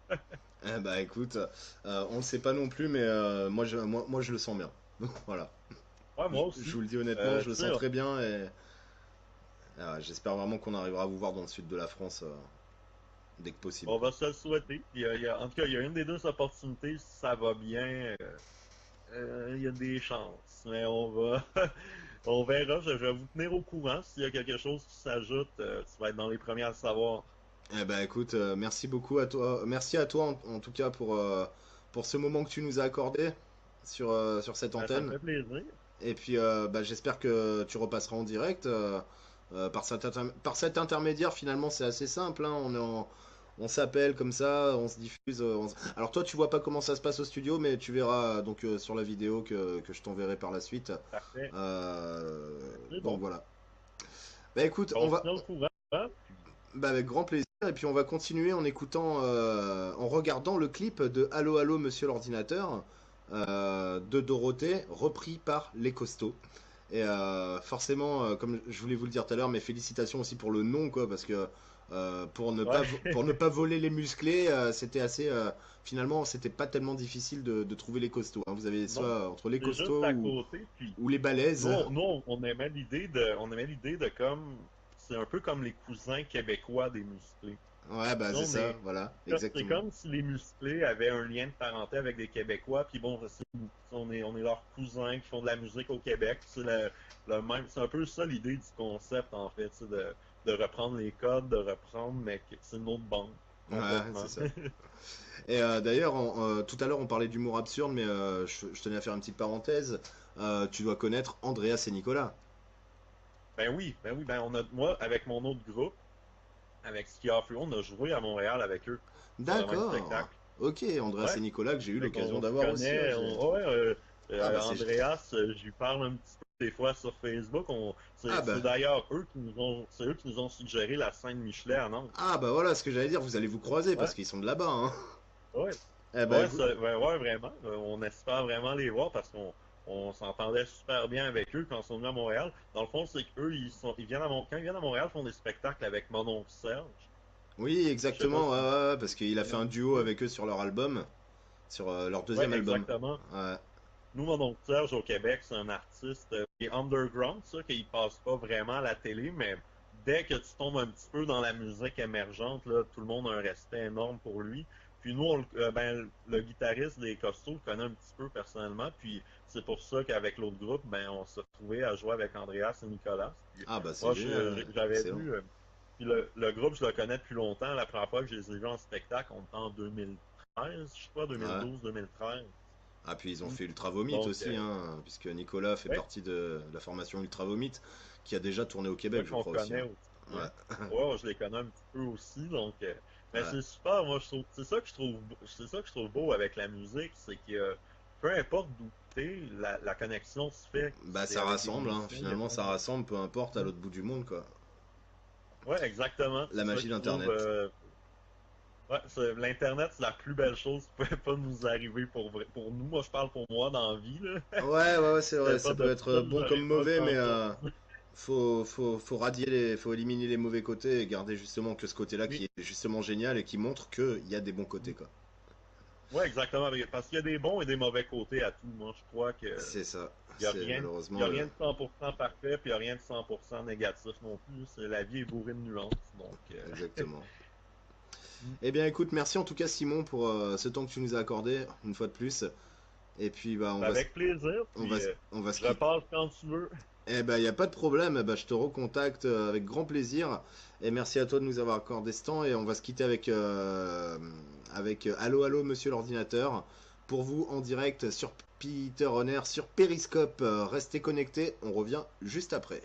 [SPEAKER 1] Eh bah écoute, on le sait pas non plus, mais moi je le sens bien. Voilà.
[SPEAKER 2] Ouais, moi
[SPEAKER 1] Je
[SPEAKER 2] aussi.
[SPEAKER 1] vous le dis honnêtement, je le
[SPEAKER 2] Tu sais,
[SPEAKER 1] sens très bien et j'espère vraiment qu'on arrivera à vous voir dans le sud de la France dès que possible,
[SPEAKER 2] on
[SPEAKER 1] quoi.
[SPEAKER 2] va se le souhaiter. En tout cas, il y a une des deux opportunités, si ça va bien. Il y a des chances, mais on va, on verra. Je vais vous tenir au courant. S'il y a quelque chose qui s'ajoute, tu vas être dans les premiers à le savoir.
[SPEAKER 1] Eh bah écoute, merci beaucoup à toi. Merci à toi en tout cas pour ce moment que tu nous as accordé sur cette
[SPEAKER 2] Ça me
[SPEAKER 1] antenne.
[SPEAKER 2] fait plaisir.
[SPEAKER 1] Et puis bah, j'espère que tu repasseras en direct. Par cet intermédiaire, finalement, c'est assez simple, hein. On s'appelle comme ça, on se diffuse. Alors toi, tu vois pas comment ça se passe au studio, mais tu verras donc sur la vidéo que je t'enverrai par la suite.
[SPEAKER 2] Parfait. C'est
[SPEAKER 1] Donc
[SPEAKER 2] bon.
[SPEAKER 1] voilà. Bah écoute,
[SPEAKER 2] On se tient au courant. Puis,
[SPEAKER 1] bah, avec grand plaisir. Et puis on va continuer en écoutant, en regardant le clip de Allô Allô Monsieur l'ordinateur de Dorothée, repris par Les Costauds. Et forcément, comme je voulais vous le dire tout à l'heure, mes félicitations aussi pour le nom, quoi, parce que
[SPEAKER 2] ouais.
[SPEAKER 1] pour ne pas voler les musclés, c'était assez. Finalement, c'était pas tellement difficile de trouver les costauds, hein. Vous avez
[SPEAKER 2] Non,
[SPEAKER 1] soit entre les
[SPEAKER 2] c'est juste
[SPEAKER 1] costauds
[SPEAKER 2] à côté. Puis,
[SPEAKER 1] ou les balèzes.
[SPEAKER 2] on aimait on aimait l'idée de comme, c'est un peu comme les cousins québécois des musclés.
[SPEAKER 1] Ouais, bah c'est
[SPEAKER 2] On
[SPEAKER 1] ça,
[SPEAKER 2] est,
[SPEAKER 1] voilà,
[SPEAKER 2] c'est
[SPEAKER 1] exactement.
[SPEAKER 2] comme si les musclés avaient un lien de parenté avec des Québécois, puis bon, on est leurs cousins qui font de la musique au Québec. Le même, c'est un peu ça l'idée du concept en fait, c'est de reprendre les codes, de reprendre, mais que c'est une autre bande
[SPEAKER 1] Ouais, c'est
[SPEAKER 2] complètement.
[SPEAKER 1] ça. Et d'ailleurs, tout à l'heure, on parlait d'humour absurde, mais je tenais à faire une petite parenthèse. Tu dois connaître Andreas et Nicolas.
[SPEAKER 2] Ben oui, moi avec mon autre groupe, avec Ski Off Road, on a joué à Montréal avec eux sur le même
[SPEAKER 1] D'accord.
[SPEAKER 2] spectacle.
[SPEAKER 1] Ok, Andreas
[SPEAKER 2] Ouais,
[SPEAKER 1] et Nicolas que j'ai eu
[SPEAKER 2] fait
[SPEAKER 1] l'occasion
[SPEAKER 2] qu'on se
[SPEAKER 1] d'avoir aussi. Ouais,
[SPEAKER 2] connaît. Ouais,
[SPEAKER 1] Ah bah c'est...
[SPEAKER 2] Andreas, je lui parle un petit peu des fois sur Facebook.
[SPEAKER 1] Ah
[SPEAKER 2] C'est
[SPEAKER 1] bah...
[SPEAKER 2] d'ailleurs c'est eux qui nous ont suggéré la scène Michelet à Nantes.
[SPEAKER 1] Ah bah voilà ce que j'allais dire, vous allez vous croiser parce
[SPEAKER 2] Ouais,
[SPEAKER 1] qu'ils sont de là-bas, hein.
[SPEAKER 2] ouais,
[SPEAKER 1] Eh bah écoute...
[SPEAKER 2] ouais, vraiment. On espère vraiment les voir parce on s'entendait super bien avec eux quand ils sont venus à Montréal. Dans le fond, c'est qu'eux, ils viennent quand ils viennent à Montréal, ils font des spectacles avec mon oncle Serge.
[SPEAKER 1] Oui,
[SPEAKER 2] Je sais pas
[SPEAKER 1] exactement, ouais,
[SPEAKER 2] si
[SPEAKER 1] ouais, ouais, parce qu'il a fait
[SPEAKER 2] un
[SPEAKER 1] un
[SPEAKER 2] petit
[SPEAKER 1] duo
[SPEAKER 2] peu.
[SPEAKER 1] avec eux sur leur album, sur leur
[SPEAKER 2] Ouais,
[SPEAKER 1] deuxième album.
[SPEAKER 2] exactement.
[SPEAKER 1] Ouais.
[SPEAKER 2] Nous, mon oncle Serge au Québec, c'est un artiste qui est underground, ça, qu'il passe pas vraiment à la télé, mais dès que tu tombes un petit peu dans la musique émergente, là, tout le monde a un respect énorme pour lui. Puis nous, le guitariste des Costauds le connaît un petit peu personnellement, puis c'est pour ça qu'avec l'autre groupe, ben, on s'est retrouvés à jouer avec Andreas et Nicolas. Puis
[SPEAKER 1] Ah bah c'est
[SPEAKER 2] moi,
[SPEAKER 1] génial,
[SPEAKER 2] j'avais
[SPEAKER 1] excellent.
[SPEAKER 2] vu, puis le groupe, je le connais depuis longtemps. La première fois que je les ai vus en spectacle, on était en 2013, je sais pas,
[SPEAKER 1] Ouais.
[SPEAKER 2] 2012-2013.
[SPEAKER 1] Ah puis ils ont fait Ultra Vomit
[SPEAKER 2] Donc,
[SPEAKER 1] aussi, hein, puisque Nicolas fait
[SPEAKER 2] ouais,
[SPEAKER 1] partie de la formation Ultra Vomit, qui a déjà tourné au
[SPEAKER 2] ouais,
[SPEAKER 1] Québec, je
[SPEAKER 2] qu'on
[SPEAKER 1] crois aussi,
[SPEAKER 2] connaît
[SPEAKER 1] hein.
[SPEAKER 2] aussi. Ouais.
[SPEAKER 1] Ouais,
[SPEAKER 2] Ouais, je les connais un petit peu aussi. Donc, mais
[SPEAKER 1] ouais.
[SPEAKER 2] c'est super. Moi, je trouve, c'est ça que je trouve beau avec la musique, c'est que peu importe d'où t'es, la connexion se fait.
[SPEAKER 1] Bah
[SPEAKER 2] C'est
[SPEAKER 1] ça
[SPEAKER 2] avec des
[SPEAKER 1] rassemble, hein.
[SPEAKER 2] musiciens. Il y a
[SPEAKER 1] Finalement
[SPEAKER 2] plein
[SPEAKER 1] ça
[SPEAKER 2] de...
[SPEAKER 1] rassemble, peu importe, à l'autre bout du monde, quoi.
[SPEAKER 2] Ouais, exactement.
[SPEAKER 1] La
[SPEAKER 2] C'est ça
[SPEAKER 1] magie
[SPEAKER 2] que je trouve.
[SPEAKER 1] d'Internet.
[SPEAKER 2] Ouais, l'Internet, c'est la plus belle chose qui pouvait pas nous arriver pour vrai. Pour nous, moi, je parle pour moi dans la vie, là.
[SPEAKER 1] Ouais, ouais, ouais, c'est vrai,
[SPEAKER 2] C'était
[SPEAKER 1] ça
[SPEAKER 2] pas
[SPEAKER 1] peut
[SPEAKER 2] de
[SPEAKER 1] être
[SPEAKER 2] ça,
[SPEAKER 1] bon comme
[SPEAKER 2] j'aurais pas
[SPEAKER 1] mauvais, mais
[SPEAKER 2] grand-chose.
[SPEAKER 1] faut radier faut éliminer les mauvais côtés et garder justement que ce côté-là qui
[SPEAKER 2] Oui.
[SPEAKER 1] est justement génial et qui montre qu'il y a des bons côtés, quoi.
[SPEAKER 2] Ouais, exactement. Parce qu'il y a des bons et des mauvais côtés à tout. Moi, je crois que
[SPEAKER 1] C'est ça.
[SPEAKER 2] il y a
[SPEAKER 1] C'est
[SPEAKER 2] rien, il y
[SPEAKER 1] malheureusement
[SPEAKER 2] a
[SPEAKER 1] le.
[SPEAKER 2] rien de 100% parfait, puis il y a rien de 100% négatif non plus. La vie est bourrée de nuances, donc.
[SPEAKER 1] Exactement.
[SPEAKER 2] Mm.
[SPEAKER 1] Eh bien, écoute, merci en tout cas, Simon, pour ce temps que tu nous as accordé, une fois de plus. Et puis, bah,
[SPEAKER 2] Ben, avec plaisir,
[SPEAKER 1] on va,
[SPEAKER 2] puis
[SPEAKER 1] on va se
[SPEAKER 2] je
[SPEAKER 1] quitter.
[SPEAKER 2] repasse quand tu veux.
[SPEAKER 1] Eh ben, il n'y a pas de problème. Eh ben, je te recontacte avec grand plaisir. Et merci à toi de nous avoir accordé ce temps. Et on va se quitter avec Allô, allô, monsieur l'ordinateur. Pour vous, en direct sur Peter Honor, sur Periscope. Restez connectés. On revient juste après.